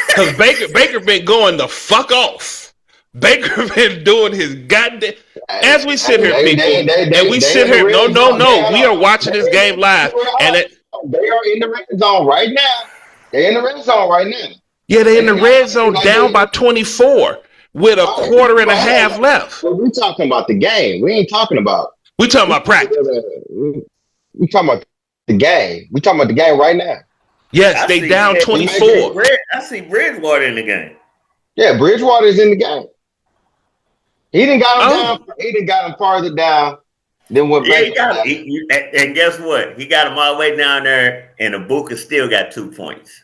Because Baker been going the fuck off. Baker been doing his goddamn. As we sit here, people, and we sit here. No. We are watching this game live, and they are in the red zone right now. They're in the red zone right now. Yeah, they're in the red zone down by 24 with a quarter and a half left. We're talking about the game. We ain't talking about. We talking about practice. We talking about the game. We talking about the game right now. Yes, they down 24. I see Bridgewater in the game. Yeah, Bridgewater is in the game. He didn't got him down. He didn't got him farther down than what. Yeah, he got him. And guess what? He got him all the way down there, and BUCS still got 2 points.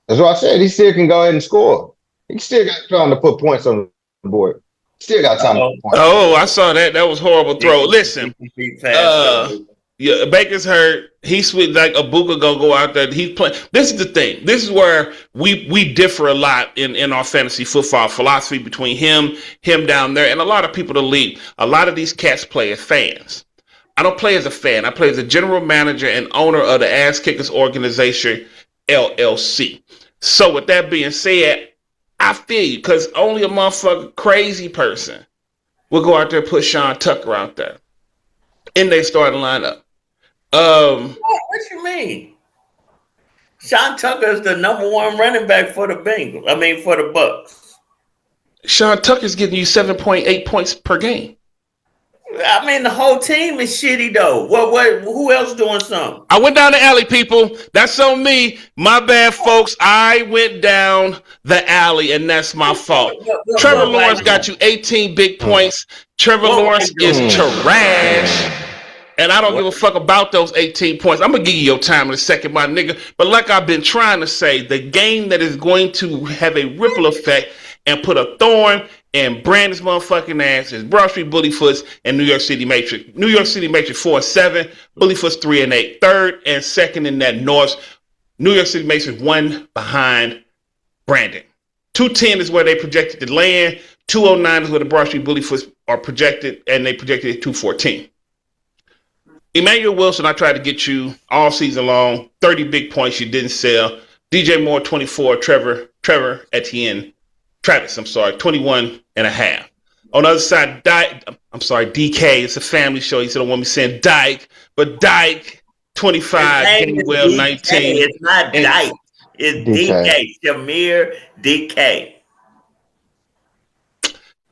That's what I said. He still can go ahead and score. He still got time to put points on the board. Still got time to put points. Oh, I saw that. That was horrible throw. Listen, yeah, Baker's hurt. He's sweet like Mmqb gonna go out there. He's playing. This is the thing. This is where we differ a lot in our fantasy football philosophy between him down there, and a lot of people in the league. A lot of these cats play as fans. I don't play as a fan. I play as a general manager and owner of the Ass Kickers organization, LLC. So with that being said, I feel you, because only a motherfucking crazy person will go out there and put Sean Tucker out there in their starting lineup. What you mean? Sean Tucker is the number one running back for the Bengals. I mean, for the Bucks. Sean Tucker's giving you 7.8 points per game. I mean, the whole team is shitty though. What? Who else doing something? I went down the alley, people. That's on me. My bad, folks. I went down the alley, and that's my fault. Trevor Lawrence got you 18 big points. Trevor Lawrence is trash. And I don't give a fuck about those 18 points. I'm going to give you your time in a second, my nigga. But like I've been trying to say, the game that is going to have a ripple effect and put a thorn in Brandon's motherfucking ass is Broad Street Bullyfoots and New York City Matrix. New York City Matrix 4-7, Bullyfoots 3-8. Third and second in that North. New York City Matrix 1 behind Brandon. 210 is where they projected to land. 209 is where the Broad Street Bullyfoots are projected, and they projected at 214. Emmanuel Wilson, I tried to get you all season long. 30 big points you didn't sell. DJ Moore, 24. Travis, 21 and a half. On the other side, DK, it's a family show. He said, I don't want me saying Dyke, but Dyke, 25, Gainwell, 19. It's not Dyke. It's DK. Shamir DK.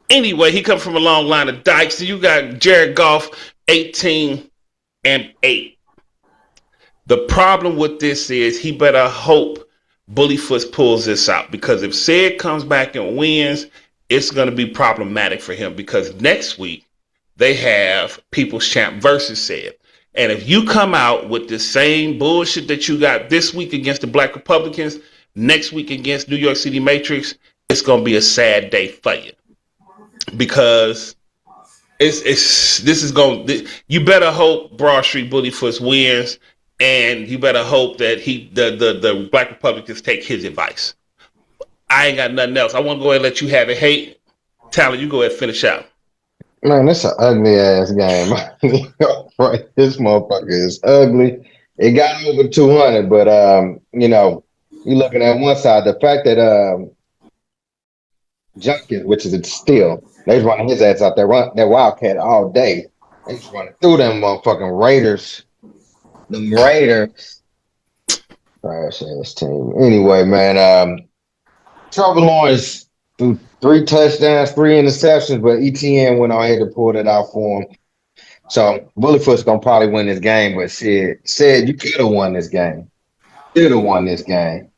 Anyway, he comes from a long line of Dykes. So you got Jared Goff, 18 and 8. The problem with this is he better hope Bullyfoots pulls this out, because if Sid comes back and wins, it's going to be problematic for him, because next week they have People's Champ versus Sid. And if you come out with the same bullshit that you got this week against the Black Republicans, next week against New York City Matrix, it's going to be a sad day for you, because you better hope Broad Street Bullyfoots wins, and you better hope that the Black Republicans take his advice. I ain't got nothing else. I want to go ahead and let you have it. Hey, Tyler, you go ahead and finish out. Man, that's an ugly ass game. This motherfucker is ugly. It got over 200, but you looking at one side, the fact that Junkins, which is a steal, they was running his ass out there, run that Wildcat all day. They just running through them motherfucking Raiders. The Raiders. Trash ass team. Anyway, man, Trevor Lawrence threw 3 touchdowns, 3 interceptions, but ETN went on ahead to pull it out for him. So Bullyfoot's gonna probably win this game, but said you could have won this game. Could have won this game.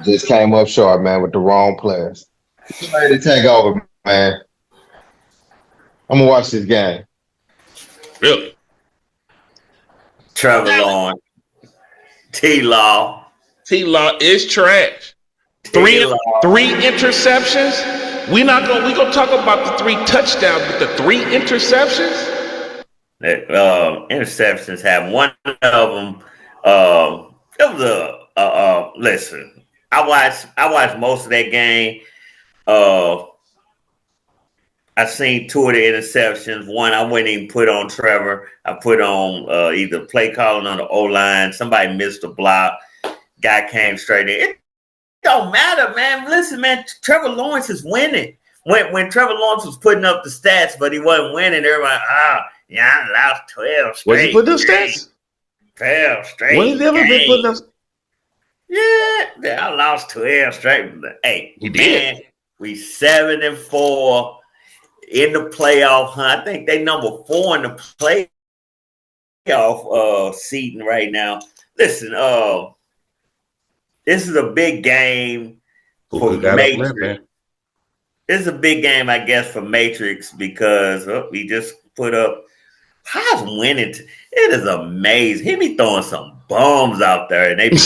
Just came up short, man, with the wrong players. Somebody to take over, man. I'm gonna watch this game. Really? Trevor Lawrence. T-Law. T-Law is trash. 3 interceptions. We gonna talk about the 3 touchdowns, but the 3 interceptions. Interceptions have one of them. It was listen. I watched most of that game. I seen 2 of the interceptions. One I wouldn't even put on Trevor. I put on either play calling on the O-line. Somebody missed a block. Guy came straight in. It don't matter, man. Listen, man, Trevor Lawrence is winning. When Trevor Lawrence was putting up the stats, but he wasn't winning, everybody, I lost 12 straight. Was he putting up stats? 12 straight. When he ever been putting up? Yeah, I lost 12 straight. Hey, he did. Man, we 7-4 in the playoff hunt. I think they number 4 in the playoff seating right now. Listen, this is a big game for Matrix. This is a big game, I guess, for Matrix, because we just put up. How's winning? It is amazing. He be throwing some bombs out there, and they be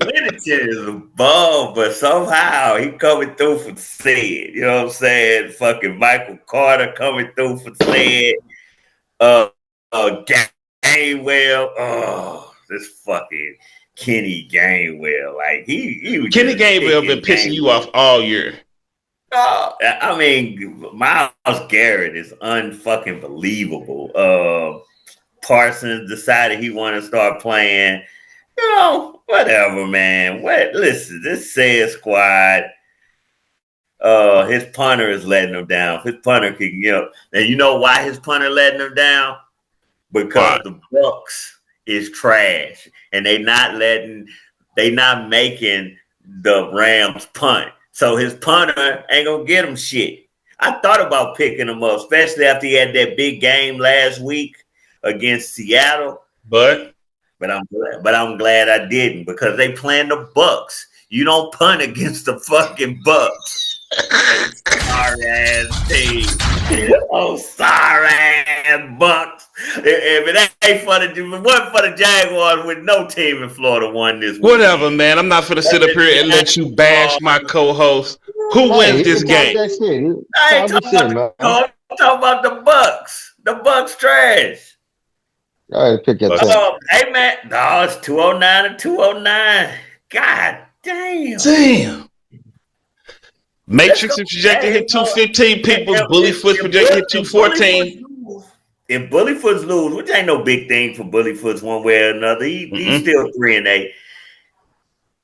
winning is a bomb, but somehow he coming through for Sid. You know what I'm saying? Fucking Michael Carter coming through for Sid. Gainwell. Oh, this fucking Kenny Gainwell. Like he Kenny Gainwell been pissing you off all year. I mean, Myles Garrett is unfucking believable. Parsons decided he wanted to start playing. Whatever, man. Listen, this said squad. his punter is letting him down. His punter can and you know why his punter letting him down? Because the BUCS is trash, and they not making the Rams punt. So his punter ain't gonna get him shit. I thought about picking him up, especially after he had that big game last week against Seattle. But I'm glad I didn't, because they playing the BUCS. You don't punt against the fucking BUCS. Sorry ass team. Oh, sorry ass BUCS. If it ain't for the, if it wasn't for the Jaguars, with no team in Florida won this week. Whatever, man. I'm not finna sit up here and let you bash my co-host. Who wins this game? I ain't talking about the BUCS. The BUCS trash. Go ahead, pick your team. Hey man, no, it's 209 and 209. God damn. Damn. Matrix is projected hit 215. People's Bullyfoot's projected hit 214. If Bullyfoot's lose, which ain't no big thing for Bullyfoot's one way or another, he's still 3-8.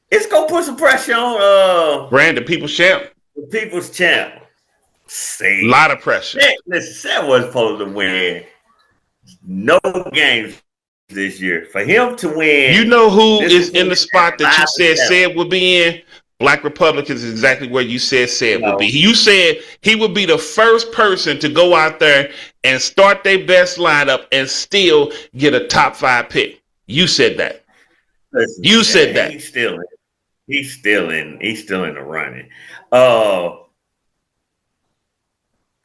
It's gonna put some pressure on Brandon, People's Champ. the People's Champ. See, A lot of pressure. Listen, Sam was supposed to win no games this year. For him to win, You know who is in the spot that you said would be in? Black Republicans is exactly where you said would be. You said he would be the first person to go out there and start their best lineup and still get a top 5 pick. You said that. Listen, You said that. He's still in the running.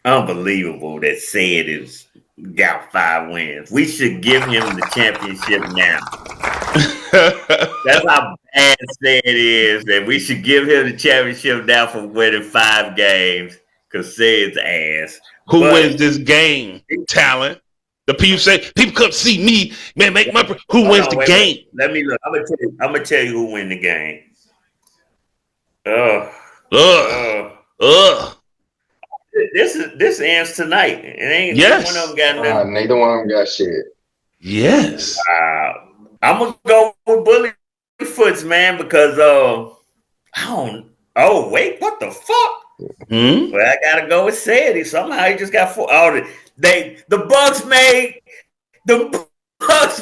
Unbelievable that Said is got 5 wins. We should give him the championship now. That's how bad Said is, that we should give him the championship now for winning 5 games, because Said's ass. Who wins this game? Talent. The people say, people come see me, man, make my... Who wins the game? Let me look. I'm gonna tell you who win the game. This ends tonight. It ain't one of them got nothing. Neither one of them got shit. Yes. I'm gonna go with Bullyfoot's, man, because I don't. Oh wait, what the fuck? Well, I gotta go with Sadie. Somehow he just got 4. Oh, the BUCS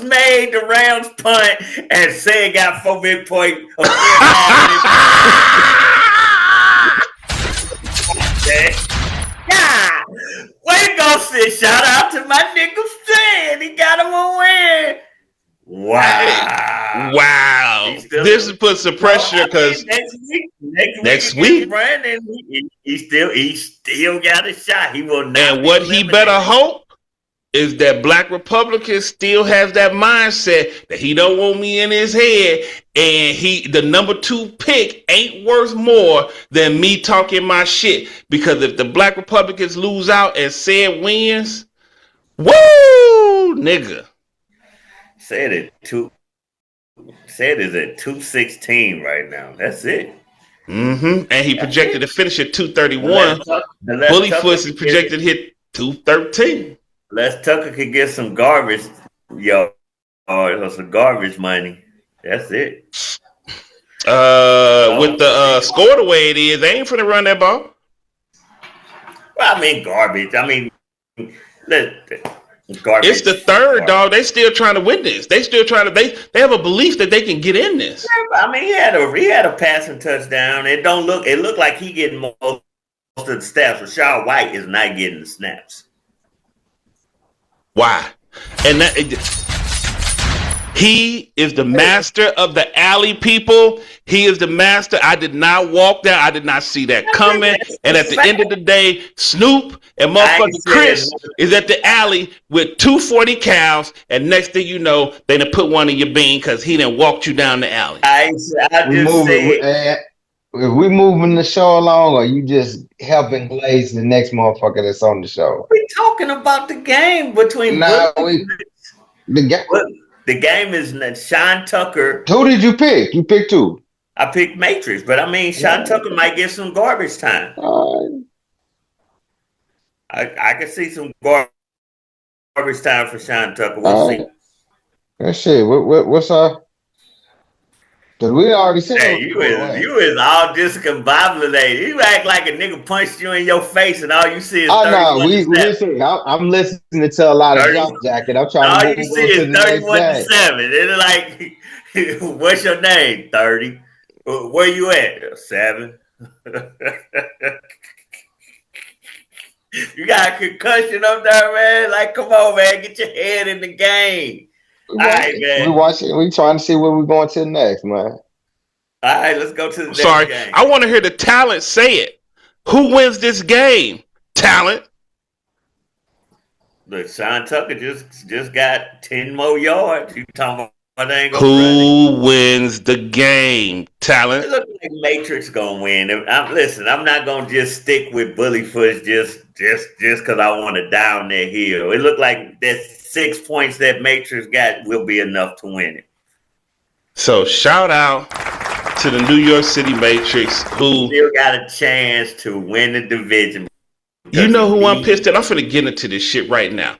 made the Rams punt, and Said got 4 big points. Yeah, way to go, Sid. Shout out to my nigga Said. He got him a win. Wow. This puts some pressure because next week, Brandon, he still got a shot. He will not. And what he better hope is that Black Republicans still has that mindset that he don't want me in his head, and the number 2 pick ain't worth more than me talking my shit. Because if the Black Republicans lose out and Said wins, woo, nigga. Said is at 216 right now. That's it. And he projected to finish at 231. Bullyfoot is projected to hit 213. Les Tucker could get some garbage, or some garbage money. That's it. With the score the way it is, they ain't finna run that ball. Well, I mean, garbage. I mean, garbage. It's the third, dog. They still trying to win this. They still trying to. They have a belief that they can get in this. I mean, he had a passing touchdown. It looked like he getting most of the snaps. Rashad White is not getting the snaps. Why? And he is the master of the alley, people. He is the master. I did not walk there. I did not see that coming. And at the end of the day, Snoop and motherfucking Chris is at the alley with 240 cows. And next thing you know, they done put one in your bean because he done walked you down the alley. If we moving the show along, or you just helping glaze the next motherfucker that's on the show? We talking about the game between the game is Sean Tucker. Who did you pick? You picked 2. I picked Matrix, but I mean Sean Tucker might get some garbage time. I can see some garbage time for Sean Tucker. We'll see. That shit. What's Because we already said Hey, we were going to win. you is all discombobulated. You act like a nigga punched you in your face and all you see is Oh no, 31 to we 7. listen. I'm listening to a lot of 30, jump jacket. I'm trying to all move you see on to is the next 31 to game. 7. It's like, what's your name? 30. Where you at? 7. You got a concussion up there, man. Like, come on, man. Get your head in the game. We All right, watching. We man. watching. We trying to see where we're going to next, man. All right, let's go to the I'm next sorry. game. I want to hear the talent say it. Who wins this game? Talent. Look, Sean Tucker just got 10 more yards. You talking about they ain't gonna run it? Who wins the game? It Talent. looks like Matrix gonna win. Listen, I'm not gonna just stick with Bullyfoot just because I want to down their heel. It looked like that 6 points that Matrix got will be enough to win it. So shout out to the New York City Matrix, who Still got a chance to win the division. you know who I'm pissed at. I'm finna get into this shit right now.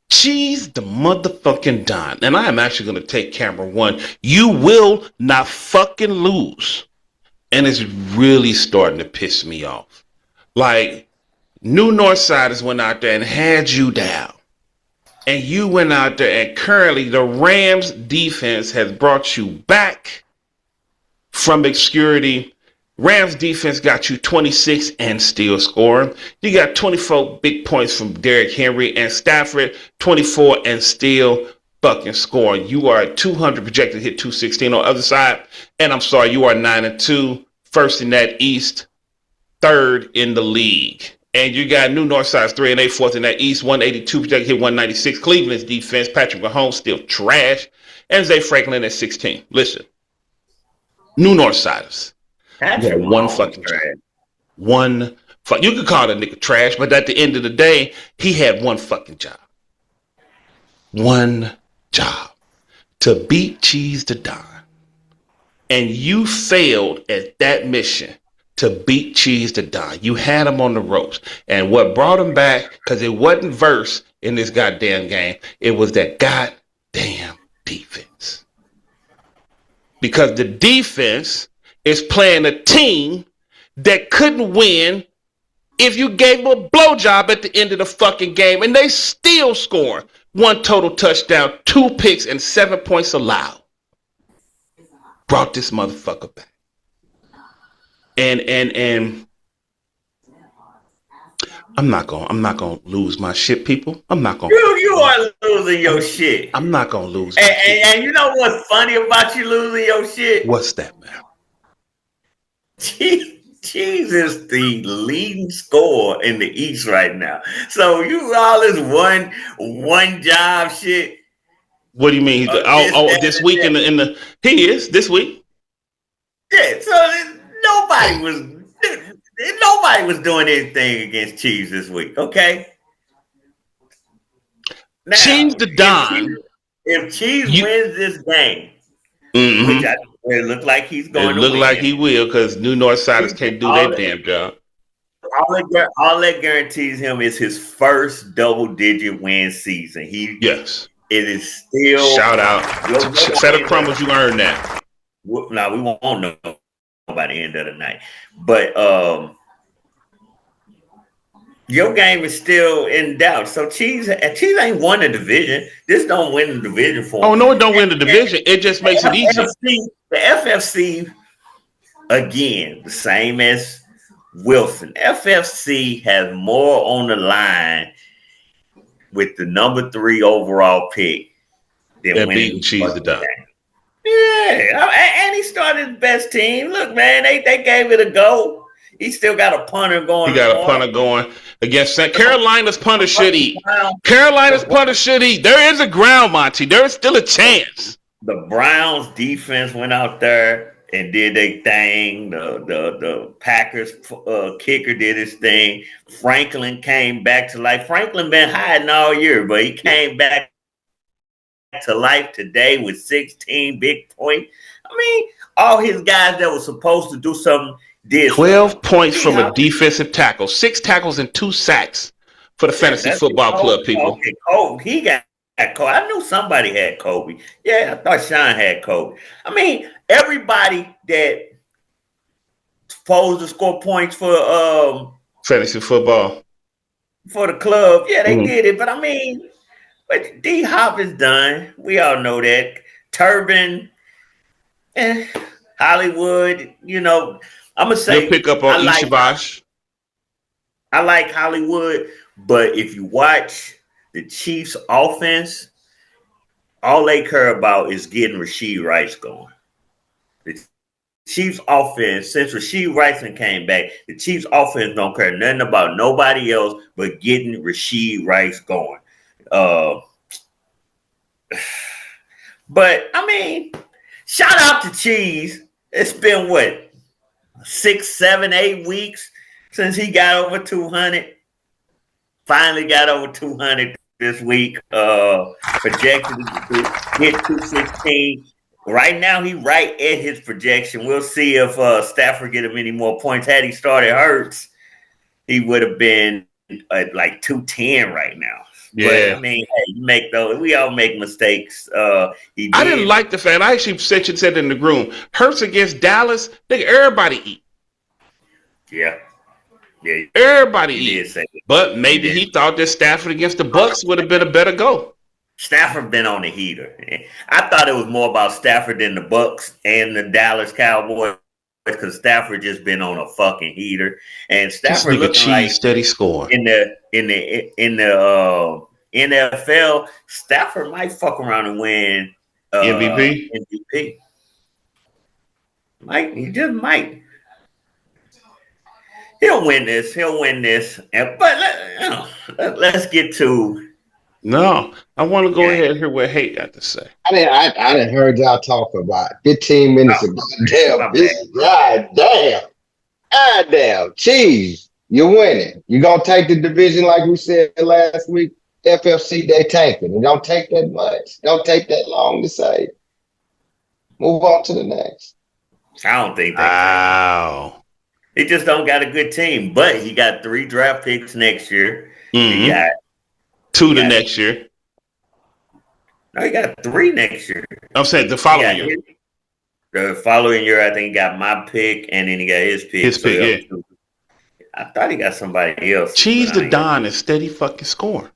Cheese the motherfucking Don, and I am actually gonna take camera one. You will not fucking lose, and it's really starting to piss me off. Like, New Northsiders went out there and had you down. And you went out there, and currently the Rams defense has brought you back from obscurity. Rams defense got you 26 and still scoring. You got 24 big points from Derrick Henry, and Stafford 24 and still fucking scoring. You are at 200, projected to hit 216 on the other side. And I'm sorry, you are 9-2, first in that East, third in the league. And you got New Northside's 3-8, fourth in that East, 182, projected hit 196. Cleveland's defense, Patrick Mahomes, still trash. And Zay Franklin at 16. Listen, New Northsiders. Patrick One Mahomes fucking trash. One fuck. You could call that nigga trash, but at the end of the day, he had one fucking job. One job. To beat Cheese the Don. And you failed at that mission. To beat Cheese the Don. You had him on the ropes. And what brought him back, because it wasn't verse in this goddamn game, it was that goddamn defense. Because the defense is playing a team that couldn't win if you gave them a blowjob at the end of the fucking game, and they still scoring. One total touchdown, 2 picks, and 7 points allowed. Brought this motherfucker back. And I'm not gonna lose my shit, people. I'm not gonna. You are losing your shit. I'm not gonna lose. My shit. And you know what's funny about you losing your shit? What's that, man? Cheese is the leading scorer in the East right now. So you all this one job shit. What do you mean? This week in the he is this week. Yeah. So nobody was doing anything against Cheese this week. Okay. Now, Cheese the Don. If Cheese wins this game, which it look like he's going to win. It look like he will, because New Northsiders can't do their damn job. All that guarantees him is his first double-digit win season. Yes. It is still shout out. Set of crumbles, you earned that. Now we won't know by the end of the night, but your game is still in doubt. So Cheese ain't won the division. This don't win the division for him. Oh no, it don't win the division. It just makes it easy. The FFC, again, the same as Wilson. FFC has more on the line with the number 3 overall pick than beating Cheese the Don. Yeah, and he started his best team. Look, man, they gave it a go. He still got a punter going. He got a punter going against Carolina's punter should eat. Carolina's punter should eat. There is a ground, Monty. There is still a chance. The Browns defense went out there and did their thing. The Packers kicker did his thing. Franklin came back to life. Franklin been hiding all year, but he came back to life today with 16 big points. I mean, all his guys that were supposed to do something did 12 points from a defensive tackle, 6 tackles and 2 sacks for the fantasy football club, people. Okay, Kobe, he got Kobe. I knew somebody had Kobe. Yeah, I thought Sean had Kobe. I mean, everybody that supposed to score points Fantasy football. for the club, yeah, they Mhm. did it. But I mean, but D Hop is done. We all know that. Turban, Hollywood. You know, I'm gonna You'll say pick up on Ishibash. I like Hollywood, but if you watch the Chiefs' offense, all they care about is getting Rasheed Rice going. The Chiefs' offense, since Rasheed Rice came back, the Chiefs' offense don't care nothing about nobody else but getting Rasheed Rice going. Uh, but I mean, shout out to Cheese. It's been what 6, 7, 8 weeks since he got over 200. Finally got over 200 this week. Projected to hit 216. Right now, he right at his projection. We'll see if Stafford get him any more points. Had he started Hurts, he would have been at like 210 right now. But Yeah. I mean, hey, you make those. We all make mistakes. He did. I didn't like the fact. I actually said in the room, Hurts against Dallas, nigga, everybody eat. Yeah. Everybody He eat. did say it. But maybe he thought that Stafford against the BUCS would have been a better go. Stafford been on the heater. I thought it was more about Stafford than the BUCS and the Dallas Cowboys because Stafford just been on a fucking heater, and This Stafford nigga looking Cheese like steady score. in the NFL, Stafford might fuck around and win MVP. MVP. He just might. He'll win this. But let's get to. No, I want to go ahead and hear what Hate got to say. I didn't heard y'all talk about 15 minutes Oh, ago. Damn, my this bad. God damn, Cheese, you're winning. You gonna take the division like we said last week. FFC, they tanking. It don't take that much. Don't take that long to say. Move on to the next. I don't think they take. Wow. He just don't got a good team, but he got 3 draft picks next year. He got 2 the next year. no, he got 3 next year. I'm saying the following year. The following year, I think he got my pick, and then he got his pick. His pick, yeah. 2. I thought he got somebody else. Cheese the Don is steady fucking scoring.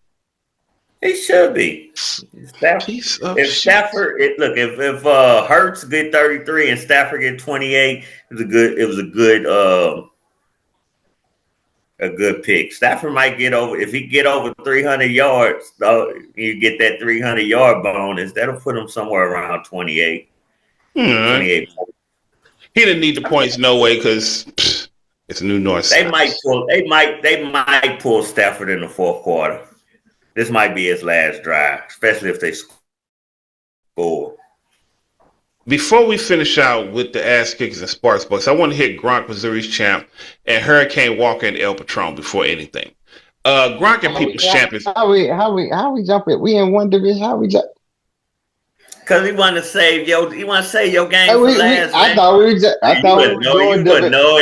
He should be. Piece of If shit. Stafford, if Hurts get 33 and Stafford get 28, it was a good pick. Stafford might get over if he get over 300 yards. You get that 300-yard bonus. That'll put him somewhere around 28. 28. He didn't need the points no way because it's a new North. They might pull Stafford in the fourth quarter. This might be his last drive, especially if they score. Before we finish out with the ass kickers and Sparks Bucks, I want to hit Gronk, Missouri's champ, and Hurricane Walker and El Patron before anything. Gronk and People's Champions. How we jumping? We in one division. How we jump? Cause he want to save your game for last. I thought we were going. No.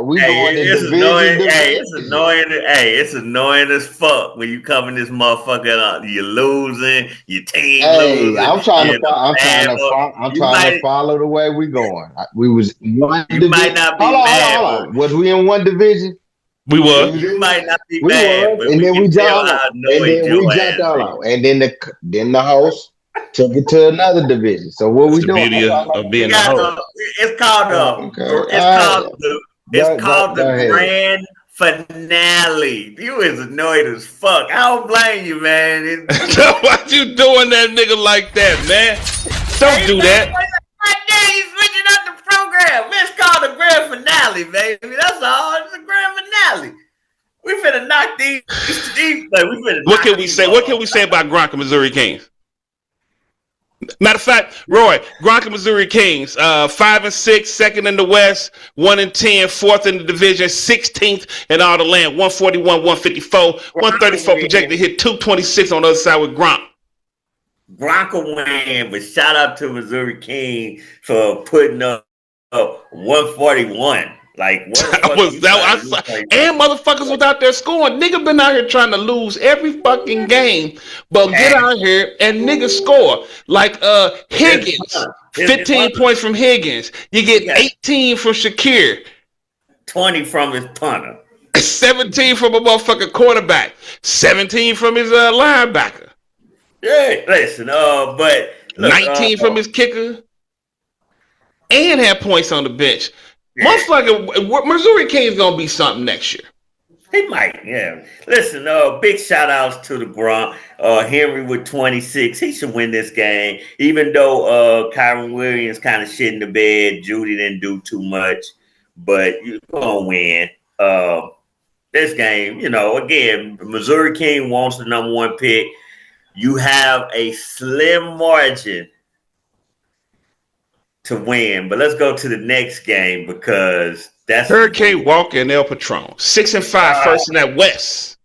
We going to division. It's annoying as fuck when you coming this motherfucker up. You're losing. Your team losing. I'm trying to follow the way we going. We was one. You might not be mad. Hold on. Was we in one division? We were. You might not be mad, and then we jumped out. And then the host took it to another division. So what we doing? Beauty of being a host. It's called the grand finale. You is annoyed as fuck. I don't blame you, man. Why you doing that nigga like that, man? Don't do that. You switching up the program. It's called the grand finale, baby. That's all. It's a grand finale. We finna knock these. What can we say? What can we say about Gronk and Missouri Kings? Matter of fact, Roy, Gronk and Missouri Kings, 5-6, second in the West, 1-10, fourth in the division, 16th in all the land, 141, 154, 134 projected to hit 226 on the other side with Gronk. Gronk will win, but shout out to Missouri King for putting up 141. Like, what the I fuck was you that trying I to saw, replace? and motherfuckers was out there scoring. Nigga been out here trying to lose every fucking game, but get And out here and nigga score. Like it's Higgins, fun. It's 15 fun. points from Higgins. You He get got 18 from Shakir, 20 from his punter. 17 from a motherfucking quarterback, 17 from his linebacker, Yeah, listen, but look, 19 from his kicker, and had points on the bench. yeah, Motherfucker, Missouri King's gonna be something next year. he might, yeah. Listen, big shout outs to the Gronk. Henry with 26. He should win this game. Even though Kyron Williams kind of shit in the bed. Judy didn't do too much. But you're gonna win. This game, again, Missouri King wants the number one pick. You have a slim margin to win. But let's go to the next game because that's Hurricane Walker and El Patron, 6-5, first in that West.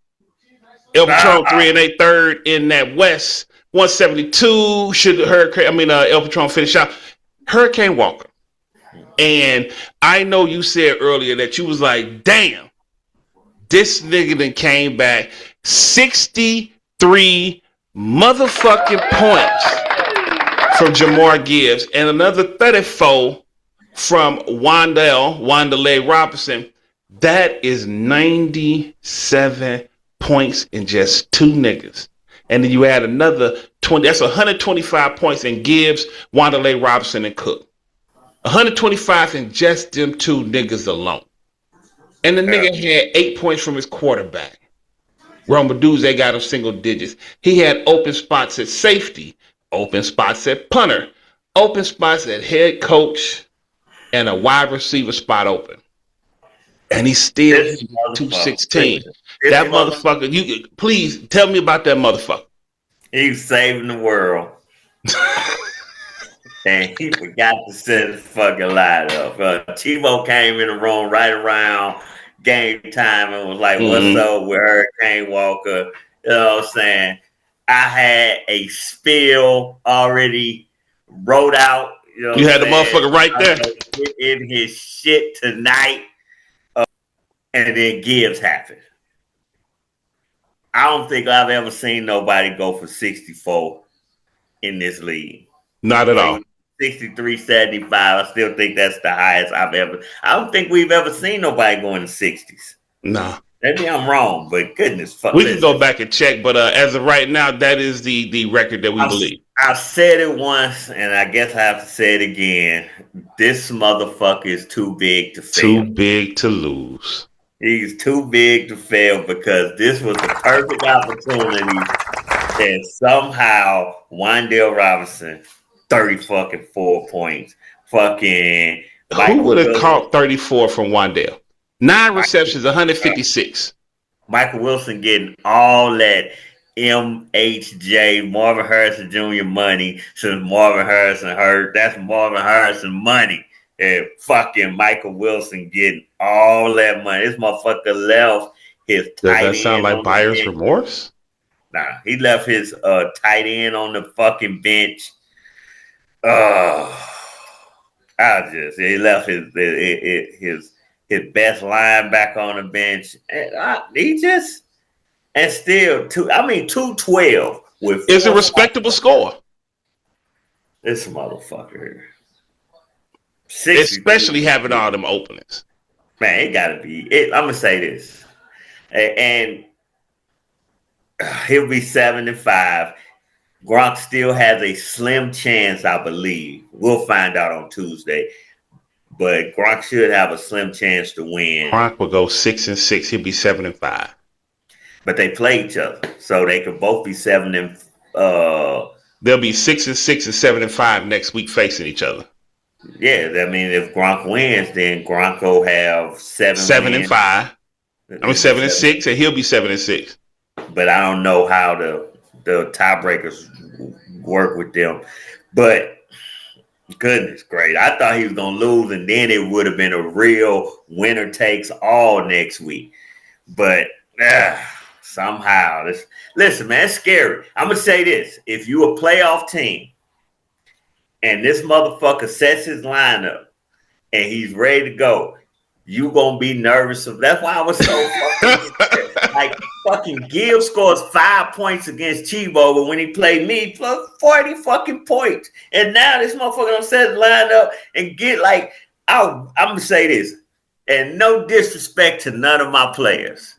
El Patron 3-8, third in that West. 172. Should El Patron finish out? Hurricane Walker. And I know you said earlier that you was like, damn, this nigga then came back 63 motherfucking points from Jamar Gibbs and another 34 from Wanderlei Robinson. That is 97 points in just two niggas. And then you add another 20, that's 125 points in Gibbs, Wanderlei Robinson, and Cook. 125 in just them two niggas alone. And the nigga had 8 points from his quarterback. Romaduze got him single digits. He had open spots at safety, open spots at punter, open spots at head coach, and a wide receiver spot open. And he still hit 216. That motherfucker, you please tell me about that motherfucker. He's saving the world. And he forgot to set the fucking light up. Tebow came in the room right around game time and was like, what's up with Hurricane Walker? You know what I'm saying? I had a spill already wrote out. You had the motherfucker right there. In his shit tonight. And then Gibbs happened. I don't think I've ever seen nobody go for 64 in this league. Not at all. 63-75. I still think that's the highest I've ever. I don't think we've ever seen nobody go in the 60s. Nah. Maybe I'm wrong, but goodness fuck. We can go back and check, but as of right now, that is the record that we believe. I said it once, and I guess I have to say it again. This motherfucker is too big to fail. Too big to lose. He's too big to fail because this was the perfect opportunity, and somehow Wan'Dale Robinson, 4 points. Fucking who would have caught 34 from Wan'Dale? 9 receptions, 156. Michael Wilson getting all that MHJ, Marvin Harrison Jr. money since Marvin Harrison hurt. That's Marvin Harrison money. And fucking Michael Wilson getting all that money. This motherfucker left his tight end. Does that sound like buyer's remorse? Nah, he left his tight end on the fucking bench. He left his best linebacker on the bench. And still 212 with. It's a respectable score. This motherfucker here. Especially having all them openings. Man, it gotta be. I'm gonna say this, and he'll be 7-5. Gronk still has a slim chance, I believe. We'll find out on Tuesday, but Gronk should have a slim chance to win. Gronk will go 6-6. He'll be 7-5. But they play each other, so they could both be 7 and. They'll be 6-6 and 7-5 next week facing each other. Yeah, I mean, if Gronk wins, then Gronk will have 7-5. 7-6, and he'll be 7-6. But I don't know how the tiebreakers work with them. But goodness great, I thought he was gonna lose, and then it would have been a real winner takes all next week. But somehow, listen, man, it's scary. I'm gonna say this: if you a playoff team, and this motherfucker sets his lineup and he's ready to go, you gonna be nervous. That's why I was so fucking like fucking Gibbs scores 5 points against Chibo, but when he played me, plus 40 fucking points. And now this motherfucker don't set line up and get like I'm gonna say this, and no disrespect to none of my players.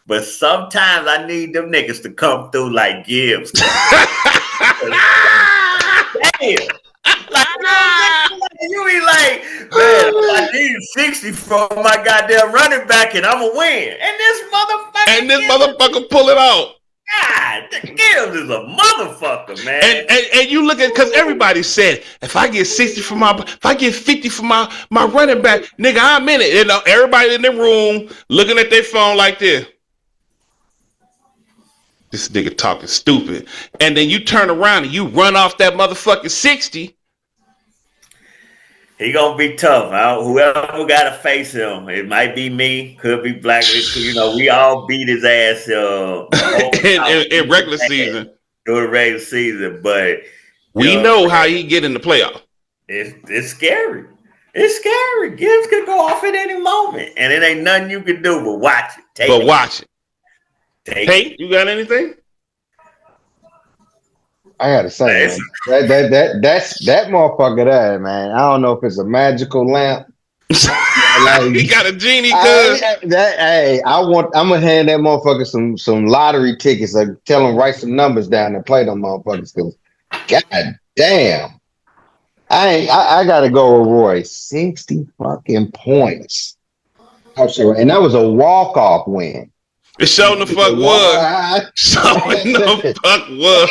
But sometimes I need them niggas to come through like Gibbs. Damn. Like, you be like, man, I need 60 from my goddamn running back and I'm going to win. And this motherfucker pull it out. God, the Gibbs is a motherfucker, man. And you look at, because everybody said, if I get 60 from if I get 50 from my running back, nigga, I'm in it. You know, everybody in the room looking at their phone like this. This nigga talking stupid. And then you turn around and you run off that motherfucking 60. He gonna be tough. Whoever gotta face him, it might be me, could be Black. You know, we all beat his ass in regular season. During the regular season, but we know how he get in the playoff. It's scary. It's scary. Gibbs could go off at any moment, and it ain't nothing you can do but watch it. Watch it. Hey, you got anything? I gotta say, man, that motherfucker there, man. I don't know if it's a magical lamp. Like, he got a genie, I'm gonna hand that motherfucker some lottery tickets. Like, tell him write some numbers down and play them motherfuckers. Cause god damn, I gotta go with Roy. 60 fucking points. And that was a walk-off win. It showing the fuck was. Showing the fuck was.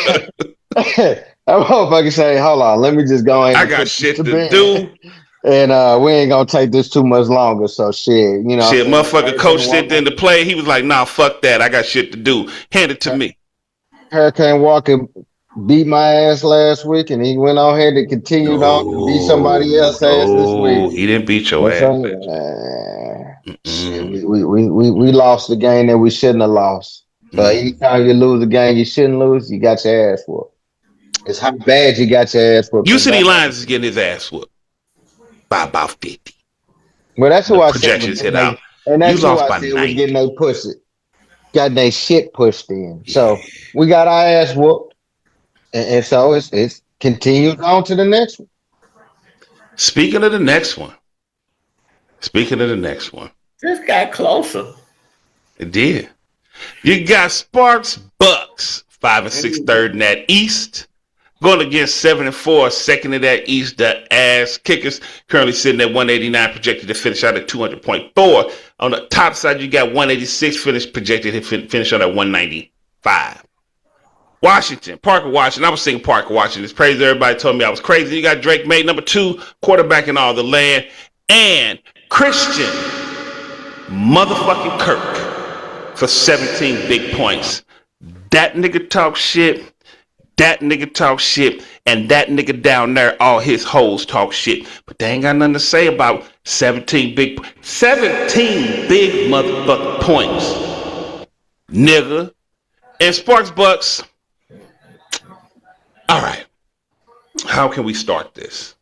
That motherfucker say, hold on, let me just go in. I got shit to do. And we ain't gonna take this too much longer. So shit, you know. Shit, motherfucker coach stepped in to play. He was like, nah, fuck that. I got shit to do. Hand it to me. Hurricane Walker beat my ass last week, and he went on ahead and continued on to beat somebody else's ass this week. He didn't beat your ass. Shit, we lost the game that we shouldn't have lost. So anytime you lose a game you shouldn't lose, you got your ass whooped. It's how bad you got your ass whooped. UCD Lions is getting his ass whooped by about 50. Well, that's who I said. Projections hit out. And that's who I said was getting their pussy. Got their shit pushed in. So we got our ass whooped. And so it's continued on to the next one. Speaking of the next one. This got closer. It did. You got Sparks BUCS 5 and 6 third in that East. Going against 7 and 4 second in that East. The ass kickers currently sitting at 189, projected to finish out at 200.4. On the top side, you got 186 projected to finish out at 195. Parker Washington. I was singing Parker Washington. It's crazy. Everybody told me I was crazy. You got Drake May, number 2, quarterback in all the land. And Christian motherfucking Kirk for 17 big points. That nigga talk shit. And that nigga down there, all his hoes talk shit. But they ain't got nothing to say about 17 big motherfucking points. Nigga. And Sparks BUCS. All right. How can we start this?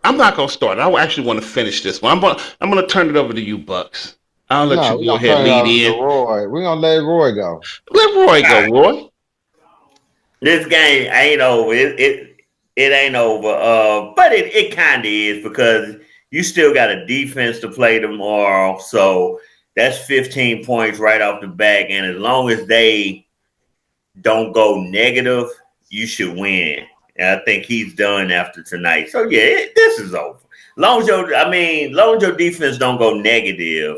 I'm not gonna start. I actually want to finish this one. I'm gonna turn it over to you, BUCS. I'll let you go ahead and lead in. We're gonna let Roy go. Let Roy go, Roy. This game ain't over. It ain't over. But it kind of is, because you still got a defense to play tomorrow. So that's 15 points right off the back. And as long as they don't go negative, you should win. And I think he's done after tonight. So yeah, this is over. Long as your defense don't go negative.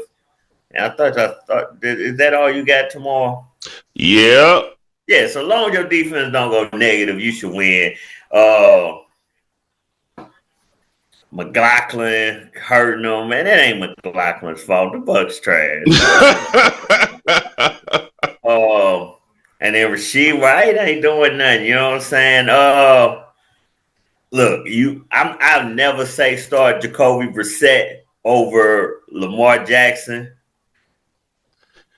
And I thought, is that all you got tomorrow? Yeah. Yeah, so long as your defense don't go negative, you should win. McLaughlin hurting them, man. That ain't McLaughlin's fault. The BUCS trash. And then Rasheed White ain't doing nothing. You know what I'm saying? Look, I'll never say start Jacoby Brissett over Lamar Jackson.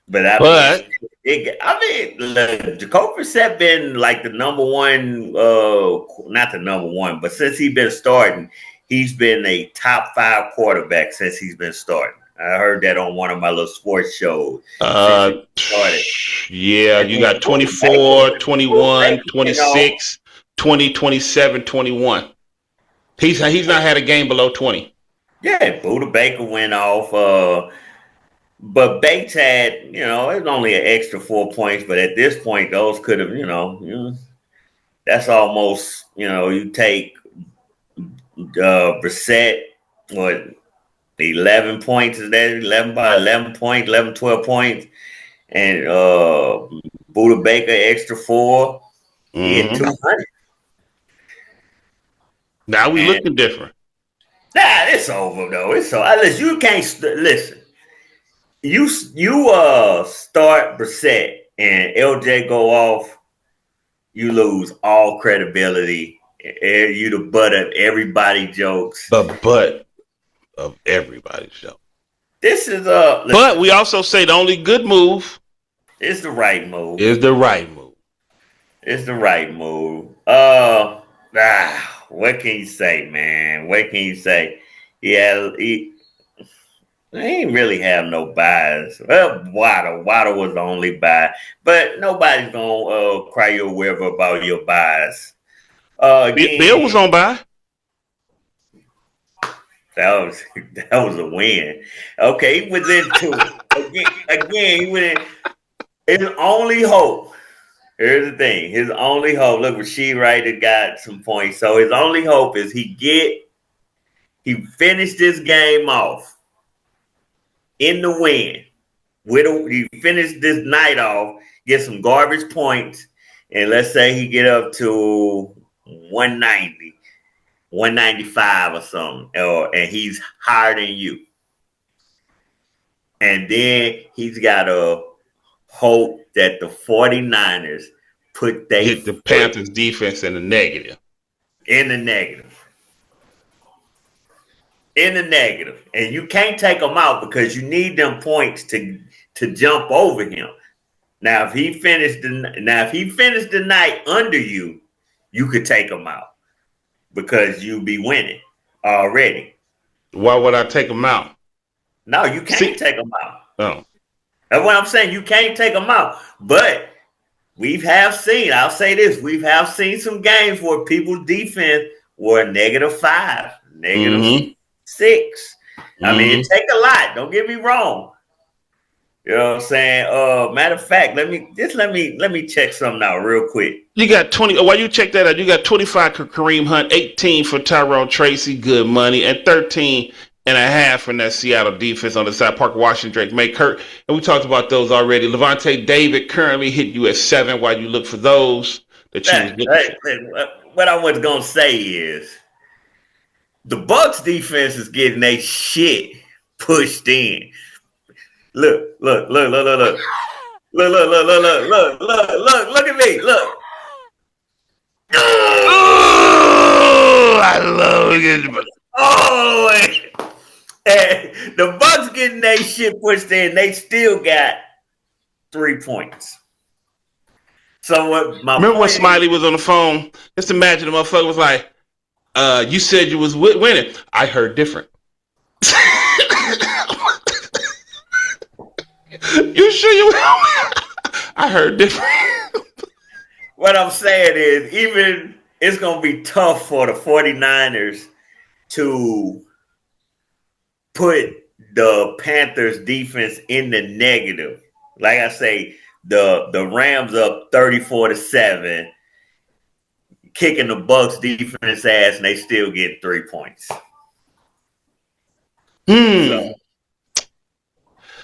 But look, Jacoby Brissett been like the number one, not the number one, but since he been starting, he's been a top 5 quarterback since he's been starting. I heard that on one of my little sports shows since he started. Yeah, And you then got Buda Baker, 24, Buda 21, Baker, 26, 20, 27, 21. He's not had a game below 20. yeah, Buda Baker went off. But Bates had, it was only an extra 4 points. But at this point, those could have, that's almost, you take Brissett, what, 11 points is that? 11 by 11 points, 11, 12 points. And Buda Baker, extra 4. He hit 200. Now we And, looking different. nah, it's over, though. It's over. Listen, you can't, listen. You start Brissett and LJ go off, you lose all credibility. You the butt of everybody's jokes. The butt of everybody's show. This is but we also say the only good move is the right move. Is the right move. It's the right move. What can you say, man? What can you say? Yeah, they ain't really have no buys. Well, Waddle was the only buy, but nobody's gonna cry you a river about your buys. Bill was on buy. That was a win. Okay, he was into it. Again, he went in. His only hope. Here's the thing. His only hope. Look, Rasheed Wright got some points. So his only hope is he finished this game off in the win. He finished this night off, get some garbage points, and let's say he get up to 190, 195 or something, and he's higher than you. And then he's got to hope that the 49ers hit the Panthers defense in the negative. In the negative. And you can't take them out because you need them points to jump over him. Now, if he finished the night under you, you could take him out because you'd be winning already. Why would I take him out? No, you can't take him out. Oh. That's what I'm saying. You can't take them out. But I'll say this, we've seen some games where people's defense were -5, -6. I mean, it take a lot. Don't get me wrong. You know what I'm saying? Matter of fact, let me check something out real quick. You got 20. While you check that out, you got 25 for Kareem Hunt, 18 for Tyrone Tracy, good money, and 13.5 from that Seattle defense on the side. Parker Washington, Drake May, Kurt, and we talked about those already. Levante David currently hit you at 7 while you look for those that you was looking for. What I was gonna say is the BUCS defense is getting their shit pushed in. Look at me. Look. Oh, I love it. Oh, and the BUCS getting their shit pushed in. They still got 3 points. So what? Remember when Smiley was on the phone? Just imagine the motherfucker was like, "You said you was winning. I heard different." You sure you? I heard different. What I'm saying is, even it's gonna be tough for the 49ers to put the Panthers defense in the negative. Like I say, the Rams up 34-7, kicking the BUCS defense ass, and they still get 3 points. So,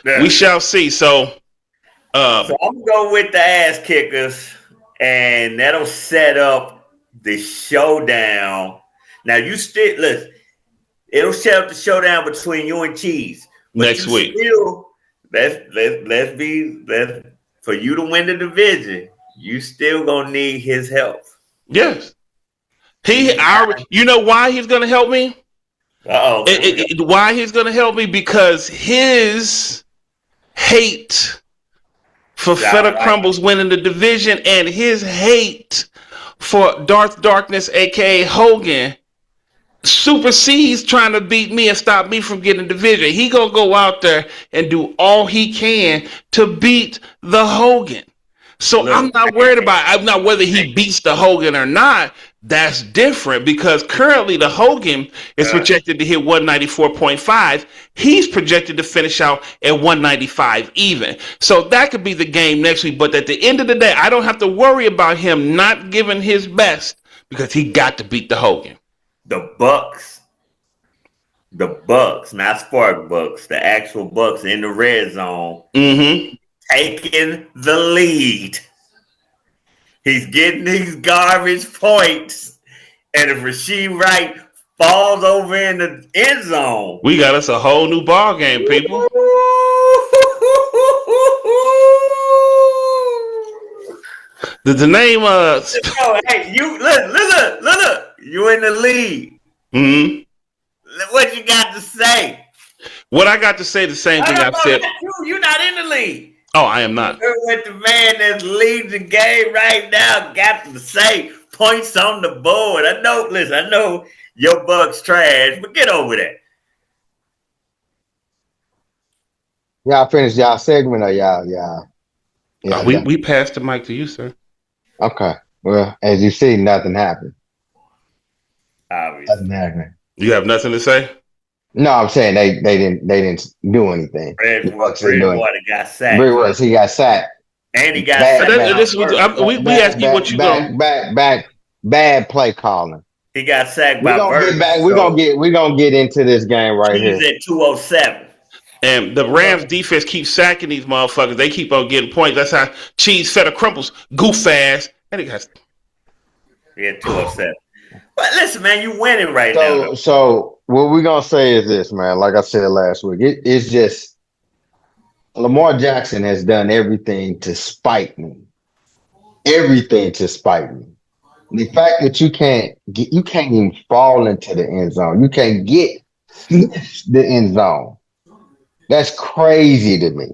yeah. We shall see. So I'm gonna go with the ass kickers, and that'll set up the showdown. Now you still listen. It'll set up the showdown between you and Cheese next week. Still, let's for you to win the division, you still gonna need his help. Yes. You know why he's gonna help me? Why he's gonna help me? Because his hate for Feta Crumbles winning the division and his hate for Darth Darkness, aka Hogan, supersedes trying to beat me and stop me from getting division. He gonna go out there and do all he can to beat the Hogan. So Look, I'm not worried about. I'm not whether he beats the Hogan or not. That's different because currently the Hogan is projected to hit 194.5. He's projected to finish out at 195 even. So that could be the game next week. But at the end of the day, I don't have to worry about him not giving his best because he got to beat the Hogan. the Bucks, not Spark Bucks, the actual Bucks in the red zone, taking the lead. He's getting these garbage points, and if Rasheed Wright falls over in the end zone, We got us a whole new ball game, people. The name Yo, hey, you look, you in the lead. What you got to say? What I got to say, the same thing I've said. You're not in the league. Oh, I am not. What the man that's leading the game right now got to say? Points on the board. I know your Bucks trash, but get over that. Y'all finished y'all segment or y'all? We passed the mic to you, sir. Okay. Well, as you see, nothing happened. Obviously. Nothing happened. You have nothing to say? No, I'm saying they didn't do anything. Bridgewater got sacked. Bridgewater, he got sacked. And he got sacked. We asked you what you going. Bad play calling. He got sacked by Burton. We're gonna get into this game right here. He's at 207. And the Rams defense keeps sacking these motherfuckers. They keep on getting points. That's how Cheese fed a crumples goof ass. And he got 207. But listen, man, you winning right now. So what we're gonna say is this, man. Like I said last week, it's just Lamar Jackson has done everything to spite me. Everything to spite me. The fact that you can't even fall into the end zone. You can't get the end zone. That's crazy to me.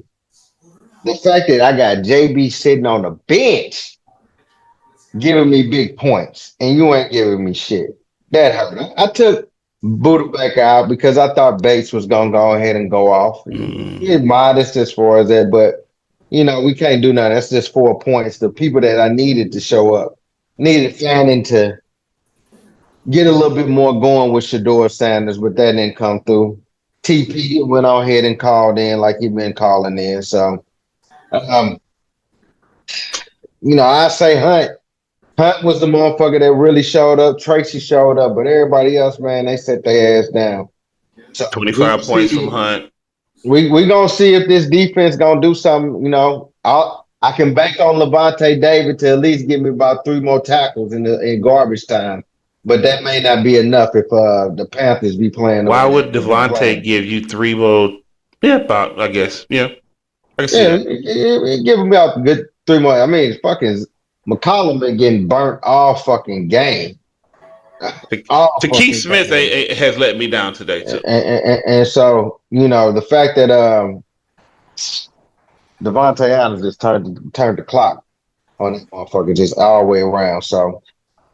The fact that I got JB sitting on the bench giving me big points and you ain't giving me shit. That hurt. I took Buddha back out because I thought Bates was going to go ahead and go off. He's modest as far as that, but, we can't do nothing. That's just 4 points. The people that I needed to show up. Needed Fanning to get a little bit more going with Shador Sanders, but that didn't come through. TP went on ahead and called in like he'd been calling in. So, I say Hunt. Hunt was the motherfucker that really showed up. Tracy showed up, but everybody else, man, they set their ass down. So 25 points from Hunt. We gonna see if this defense gonna do something. I can bank on Levante David to at least give me about 3 more tackles in garbage time. But that may not be enough if the Panthers be playing. Why would Devontae give you 3 more? Yeah, about, I guess. Yeah. I can see that. Give him about a good 3 more. I mean, fucking McCollum been getting burnt all fucking game. Keith Smith has let me down today, too. And so, the fact that Devontae Adams just turned the clock on this motherfucker just all the way around. So,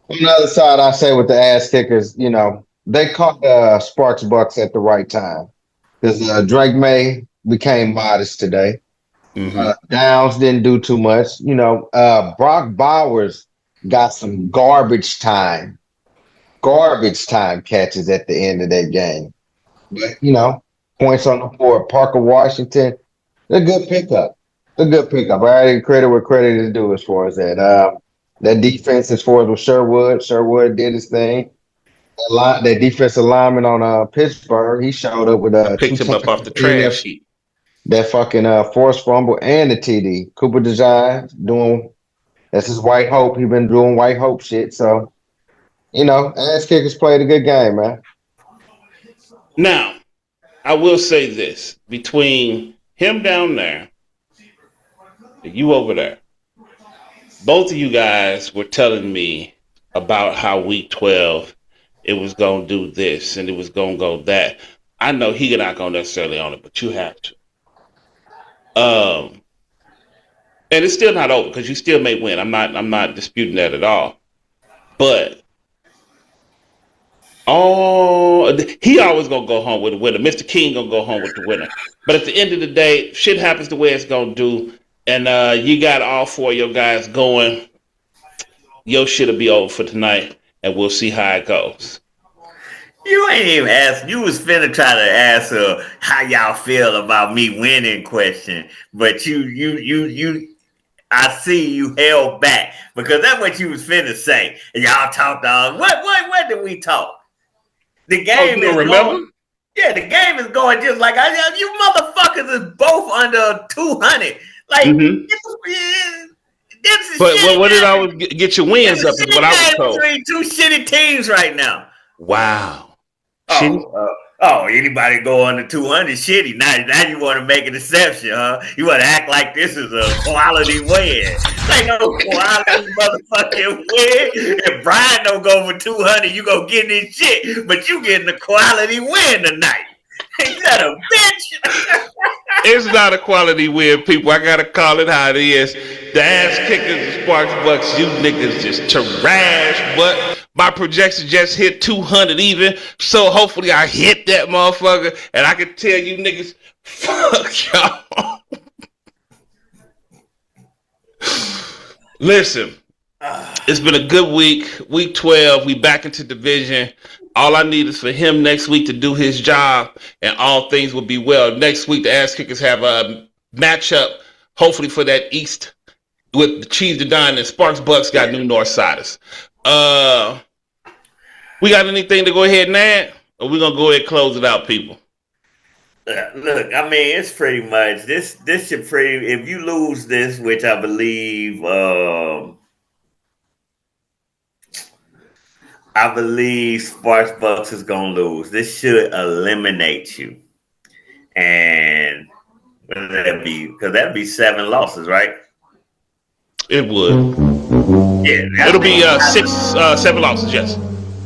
on the other side, I say with the ass kickers, they caught Sparks Bucks at the right time because Drake May became modest today. Downs didn't do too much. Brock Bowers got some garbage time catches at the end of that game. But, points on the board. Parker Washington, a good pickup. I already credit where credit is due as far as that. That defense, as far as with Sherwood did his thing. That defensive lineman on Pittsburgh, he showed up with picked him up off the trash sheet. That fucking forced fumble and the TD. Cooper DeJean that's his White Hope. He been doing White Hope shit. So, ass kickers played a good game, man. Now, I will say this. Between him down there and you over there, both of you guys were telling me about how week 12 it was going to do this and it was going to go that. I know he's not going to necessarily own it, but you have to. And it's still not over because you still may win. I'm not disputing that at all. But Oh, he always gonna go home with the winner. Mr. King gonna go home with the winner. But at the end of the day, shit happens the way it's gonna do, and you got all four of your guys going. Your shit'll be over for tonight, and we'll see how it goes. You ain't even asked. You was finna try to ask how y'all feel about me winning question, but you. I see you held back because that's what you was finna say. And y'all talked all. What did we talk? The game you don't is remember? going. Yeah, the game is going just like you motherfuckers is both under 200. Like Mm-hmm. this is But shitty what did game. always get your wins up? It's a Is what I was shitty game told. between two shitty teams right now. Wow. Shitty. Anybody go under 200 shitty. Now you want to make an exception, huh? You want to act like this is a quality win. This ain't no quality motherfucking win. If Brian don't go over 200, you gonna get this shit, but you getting a quality win tonight. Ain't that a bitch? It's not a quality win, people. I gotta call it how it is. The ass kickers, the Sparks Bucks, you niggas just trash. But my projection just hit 200 even. So hopefully I hit that motherfucker, and I can tell you niggas, fuck y'all. Listen, it's been a good week. Week 12, we back into division. All I need is for him next week to do his job, and all things will be well. Next week, the Ass Kickers have a matchup, hopefully for that East with the Cheese the Dine and Sparks Bucks got New North Siders. We got anything to go ahead and add, or we gonna go ahead and close it out, people? Look, I mean, it's pretty much this. This should pretty. If you lose this, which I believe. I believe Sparks Bucks is gonna lose. This should eliminate you, and what would that be? Because that'd be 7 losses, right? It would. Yeah, It'll be 7 losses. Yes.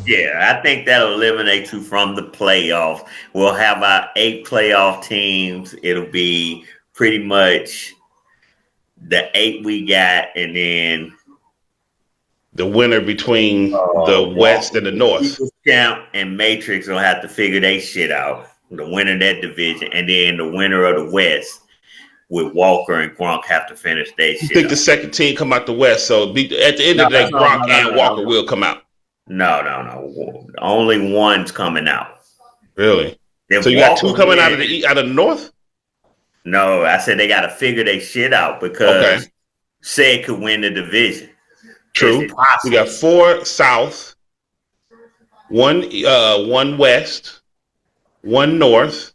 Yeah, I think that'll eliminate you from the playoffs. We'll have our 8 playoff teams. It'll be pretty much the 8 we got, and then The winner between the West and the North. Champ and Matrix will have to figure their shit out. The winner of that division, and then the winner of the West with Walker and Gronk have to finish their shit. I think the second team come out the West, so at the end of the day, Gronk and Walker will come out. No. Only one's coming out. Really? If so you got 2 Walker coming wins, out of the North? No, I said they got to figure their shit out because Said could win the division. True. We got 4 South, 1 West, 1 North,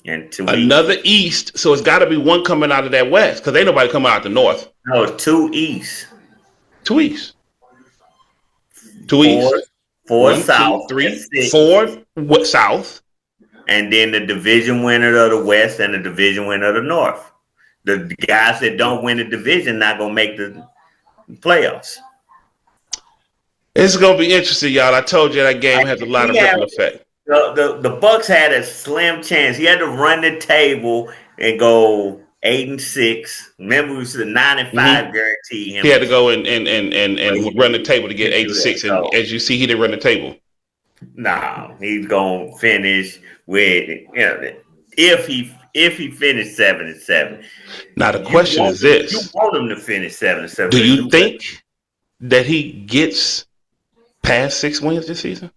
and 2 another East. So it's got to be 1 coming out of that West because ain't nobody coming out the North. No, 2 East. 2 East. 2 East. 4 1, South. 2, 3, 4 South. And then the division winner of the West and the division winner of the North. The guys that don't win the division not going to make the playoffs. It's going to be interesting, y'all. I told you that game has a lot of ripple effect. The Bucks had a slim chance. He had to run the table and go 8-6. Remember, it was the 9-5 guarantee him. He had to go and run the table to get 8-6. And as you see, he didn't run the table. No, he's going to finish with, if he finished 7-7. Now the question is this: you want him to finish 7-7? Do you think that he gets past 6 wins this season?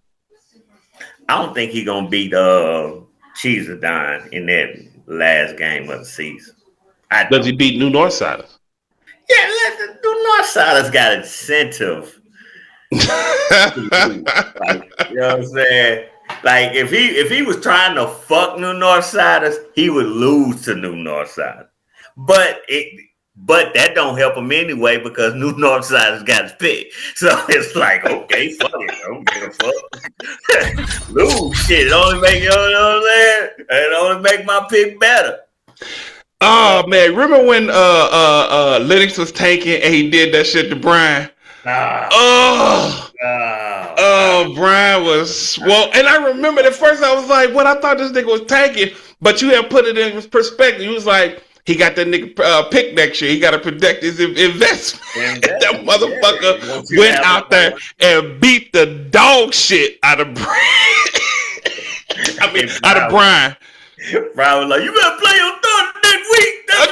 I don't think he's gonna beat CHEEZE in that last game of the season. Does he beat New Northsiders? Yeah, the New Northsiders got incentive. Like, you know what I'm saying? Like if he was trying to fuck New Northsiders, he would lose to New Northsiders. But that don't help him anyway because New Northsiders got his pick. So it's like, okay, fuck it. I don't give a fuck. Lose shit. It only make it only make my pick better. Oh man, remember when Lennox was tanking and he did that shit to Brian? Brian was swole. And I remember at first I was like, what? I thought this nigga was tanking, but you have put it in his perspective. He was like, he got that nigga pick next year. He got to protect his investment. That motherfucker Want you to went have out a- there and beat the dog shit out of Brian. Out of Brian. Brian was like, "You better play your daughter next week. That's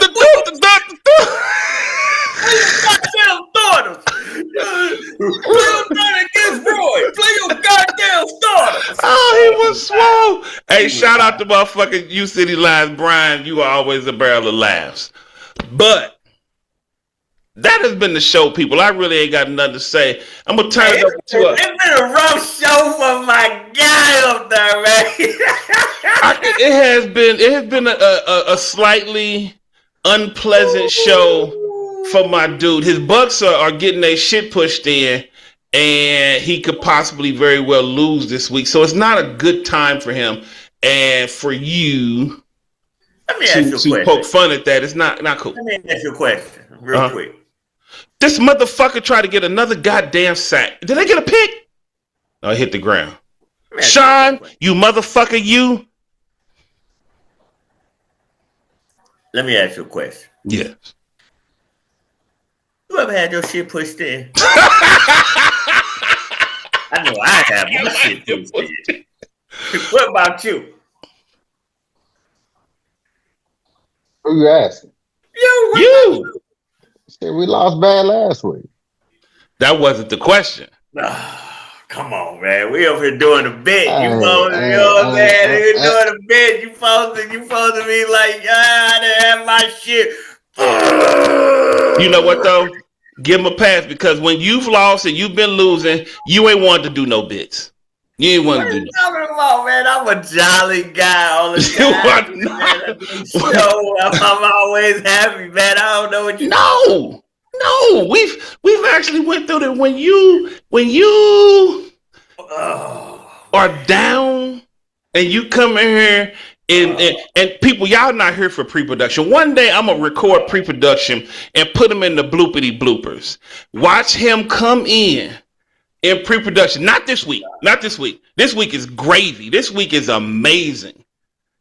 goddamn starters. Play your daughter against Roy. Play your goddamn starters." Oh, he was swole. Hey, shout out to motherfucking U City Lions, Brian. You are always a barrel of laughs. But that has been the show, people. I really ain't got nothing to say. I'm gonna turn it over to It's been a rough show for my guy up there, man. it has been a slightly unpleasant show for my dude. His Bucks are getting their shit pushed in, and he could possibly very well lose this week. So it's not a good time for him. And for you Let me ask you a to question. poke fun at that, it's not cool. Let me ask you a question real quick. This motherfucker tried to get another goddamn sack. Did I get a pick? No, I hit the ground. Sean, you motherfucker, you. Let me ask you a question. Yes. You ever had your shit pushed in? I know I have my shit pushed in. What about you? Who you asking? You. Shit, we lost bad last week. That wasn't the question. Come on, man. We over here doing a bit. You Hey, supposed to, you know what I'm saying? We doing a bit. You supposed to be like, I didn't have my shit. You know what though? Give him a pass because when you've lost and you've been losing, you ain't wanted to do no bits. You ain't want to do no. Talking about, man, I'm a jolly guy all the You time. are not. I'm always happy, man. I don't know what you. No, we've actually went through that. When you are down and you come in here and people, y'all not here for pre-production. One day I'm gonna record pre-production and put them in the bloopers. Watch him come in pre-production. Not this week. This week is gravy. This week is amazing.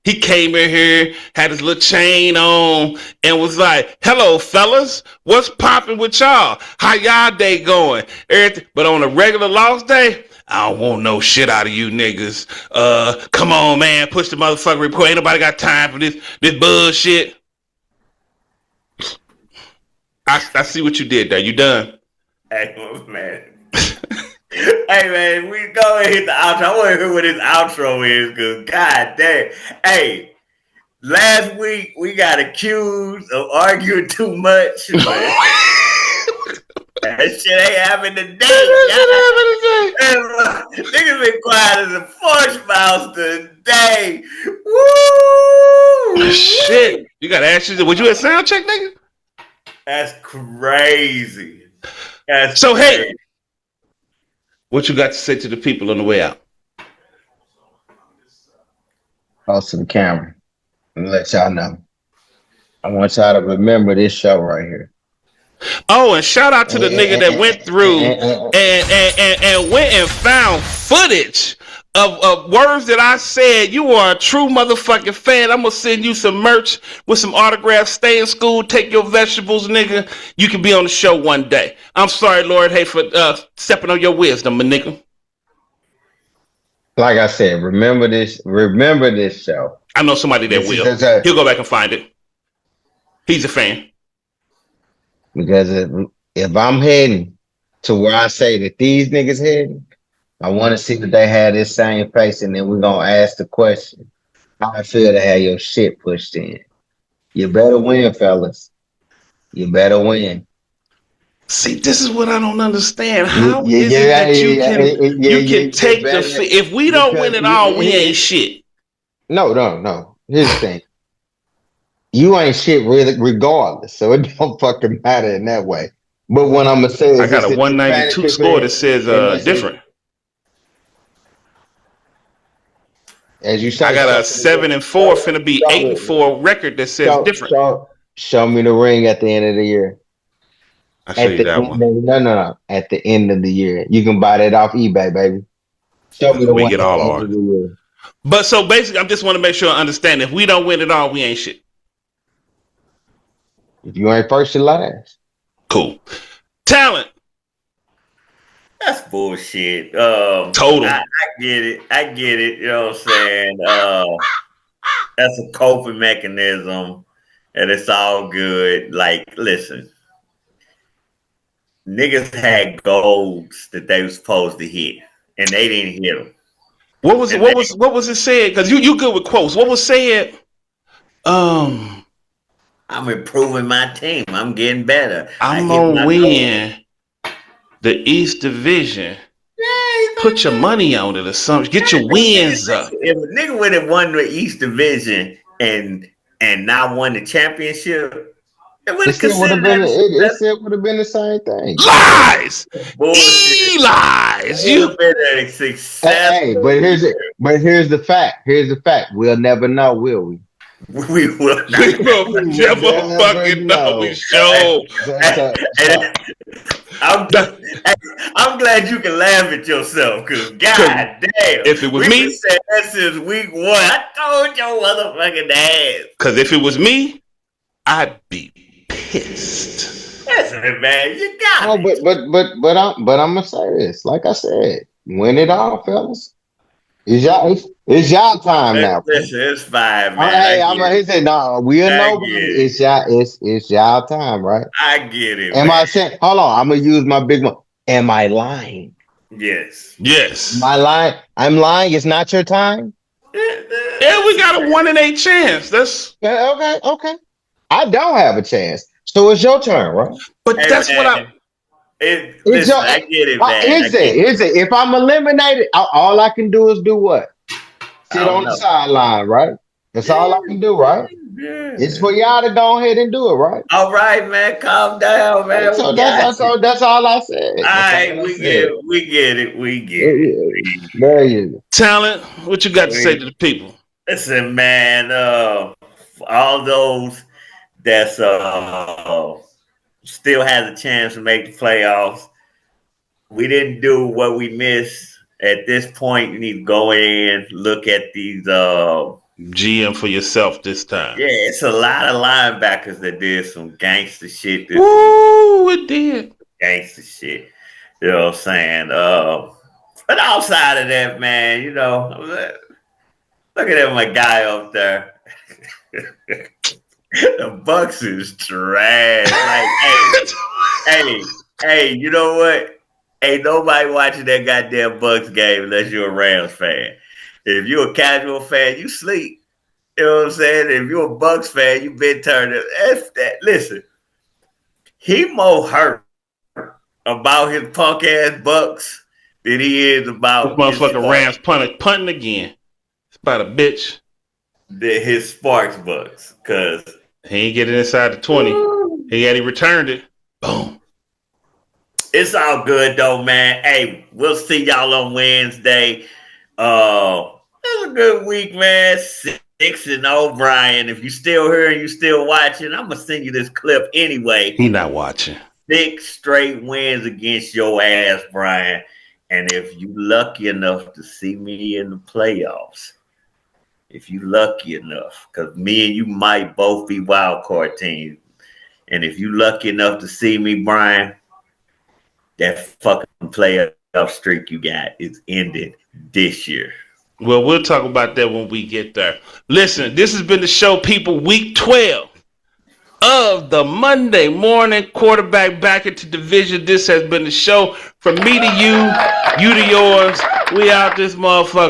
He came in here, had his little chain on, and was like, "Hello, fellas. What's popping with y'all? How y'all day going?" Everything. But on a regular loss day, I don't want no shit out of you niggas. Come on, man. Push the motherfucker report. Ain't nobody got time for this bullshit. I see what you did there. You done? Hey, man. Hey, man, we go and hit the outro. I want to hear what his outro is, because god damn. Hey, last week we got accused of arguing too much. That shit ain't happened today. Niggas been quiet as a force mouse today. Woo! Shit. You got ashes. Was you at sound check, nigga? That's crazy. So, hey, what you got to say to the people on the way out? Close to the camera and let y'all know. I want y'all to remember this show right here. Oh, and shout out to the nigga that went through and went and found footage of words that I said. You are a true motherfucking fan. I'm gonna send you some merch with some autographs. Stay in school, take your vegetables, nigga. You can be on the show one day. I'm sorry, Lord, hey, for stepping on your wisdom, my nigga. Like I said, remember this show. I know somebody that will. He'll go back and find it. He's a fan. Because if I'm heading to where I say that these niggas heading, I want to see that they have this same face, and then we're going to ask the question, how I feel to have your shit pushed in. You better win, fellas. You better win. See, this is what I don't understand. How is it that you can take the... If we don't win it all, we ain't shit. No. Here's the thing. You ain't shit really, regardless, so it don't fucking matter in that way. But what I'm gonna say is, I got a 192 score that says different. As you say, I got a 7-4, finna be 8-4 record that says different. Show me the ring at the end of the year. I'll show you that one. No. At the end of the year, you can buy that off eBay, baby. Show me the one at the end of the year. But so basically, I just want to make sure I understand. If we don't win it all, we ain't shit. If you ain't first, you last. Cool. Talent. That's bullshit. Total. I get it. I get it. You know what I'm saying? That's a coping mechanism, and it's all good. Like, listen, niggas had goals that they was supposed to hit, and they didn't hit them. What was it? And What was it said? Because you good with quotes. What was said? I'm improving my team. I'm getting better. I'm I hit gonna my win the East Division. Put your money on it or something. Get your wins up. If a nigga would have won the East Division and not won the championship, it would It have still would have considered been. that a It success. still would have been the same thing. Lies. Bullshit. Lies. It would You have been a Hey, successful but year. here's the fact. Here's the fact. We'll never know, will we? We will not. we will We will never never fucking know. We know. show. So, I'm glad you can laugh at yourself, because god damn, if it was we've been me, saying that since week 1. I told your motherfucking ass. because if it was me, I'd be pissed. Listen, man, you got oh, it. I'm gonna say this. Like I said, win it all, fellas. It's y'all time now. Listen, it's fine, man. Hey, he said, no, we'll I know. get It's it. it's y'all time, right? I get it, Am man. I saying? Hold on, I'm gonna use my big one. Am I lying? Yes. Yes. Am I lying? I'm lying. It's not your time. Yeah, we got a 1 in 8 chance. That's. Okay. I don't have a chance, so it's your turn, right? But Hey, that's what man, I. It's listen, your. I get it, man. I get it. Here's it. If I'm eliminated, all I can do is do what? I Sit don't on the know. sideline, right? That's all I can do, right? Yeah. It's for y'all to go ahead and do it, right? All right, man. Calm down, man. So We got you. that's all I said. All That's all right, I we get said. it. We get it. We get it. There you go. Talent, what you got to say to the people? Listen, man. For all those that's still has a chance to make the playoffs, we didn't do what we missed. At this point, you need to go in, look at these. GM for yourself this time. Yeah, it's a lot of linebackers that did some gangster shit. Woo, it did. Gangster shit. You know what I'm saying? But outside of that, man, you know, look at that, my guy up there. The Bucks is trash. Like, hey, you know what? Ain't nobody watching that goddamn Bucks game unless you're a Rams fan. If you're a casual fan, you sleep. You know what I'm saying? If you're a Bucks fan, you been turned. F that. Listen, he more hurt about his punk ass Bucks than he is This about motherfucker Rams punting again. It's about a bitch. his Sparks Bucks. Cause He ain't getting inside the 20. He returned it. Boom. it's all good though, man. Hey, we'll see y'all on Wednesday. It's a good week, man. 6-0, Brian. If you still here and you still watching, I'm gonna send you this clip anyway. He not watching. 6 straight wins against your ass, Brian. And if you lucky enough to see me in the playoffs, if you lucky enough, because me and you might both be wild card teams. And if you lucky enough to see me, Brian, that fucking playoff streak you got is ended this year. Well, we'll talk about that when we get there. Listen, this has been the show, people. Week 12 of the Monday morning quarterback back into division. This has been the show. From me to you, you to yours. We out this motherfucker.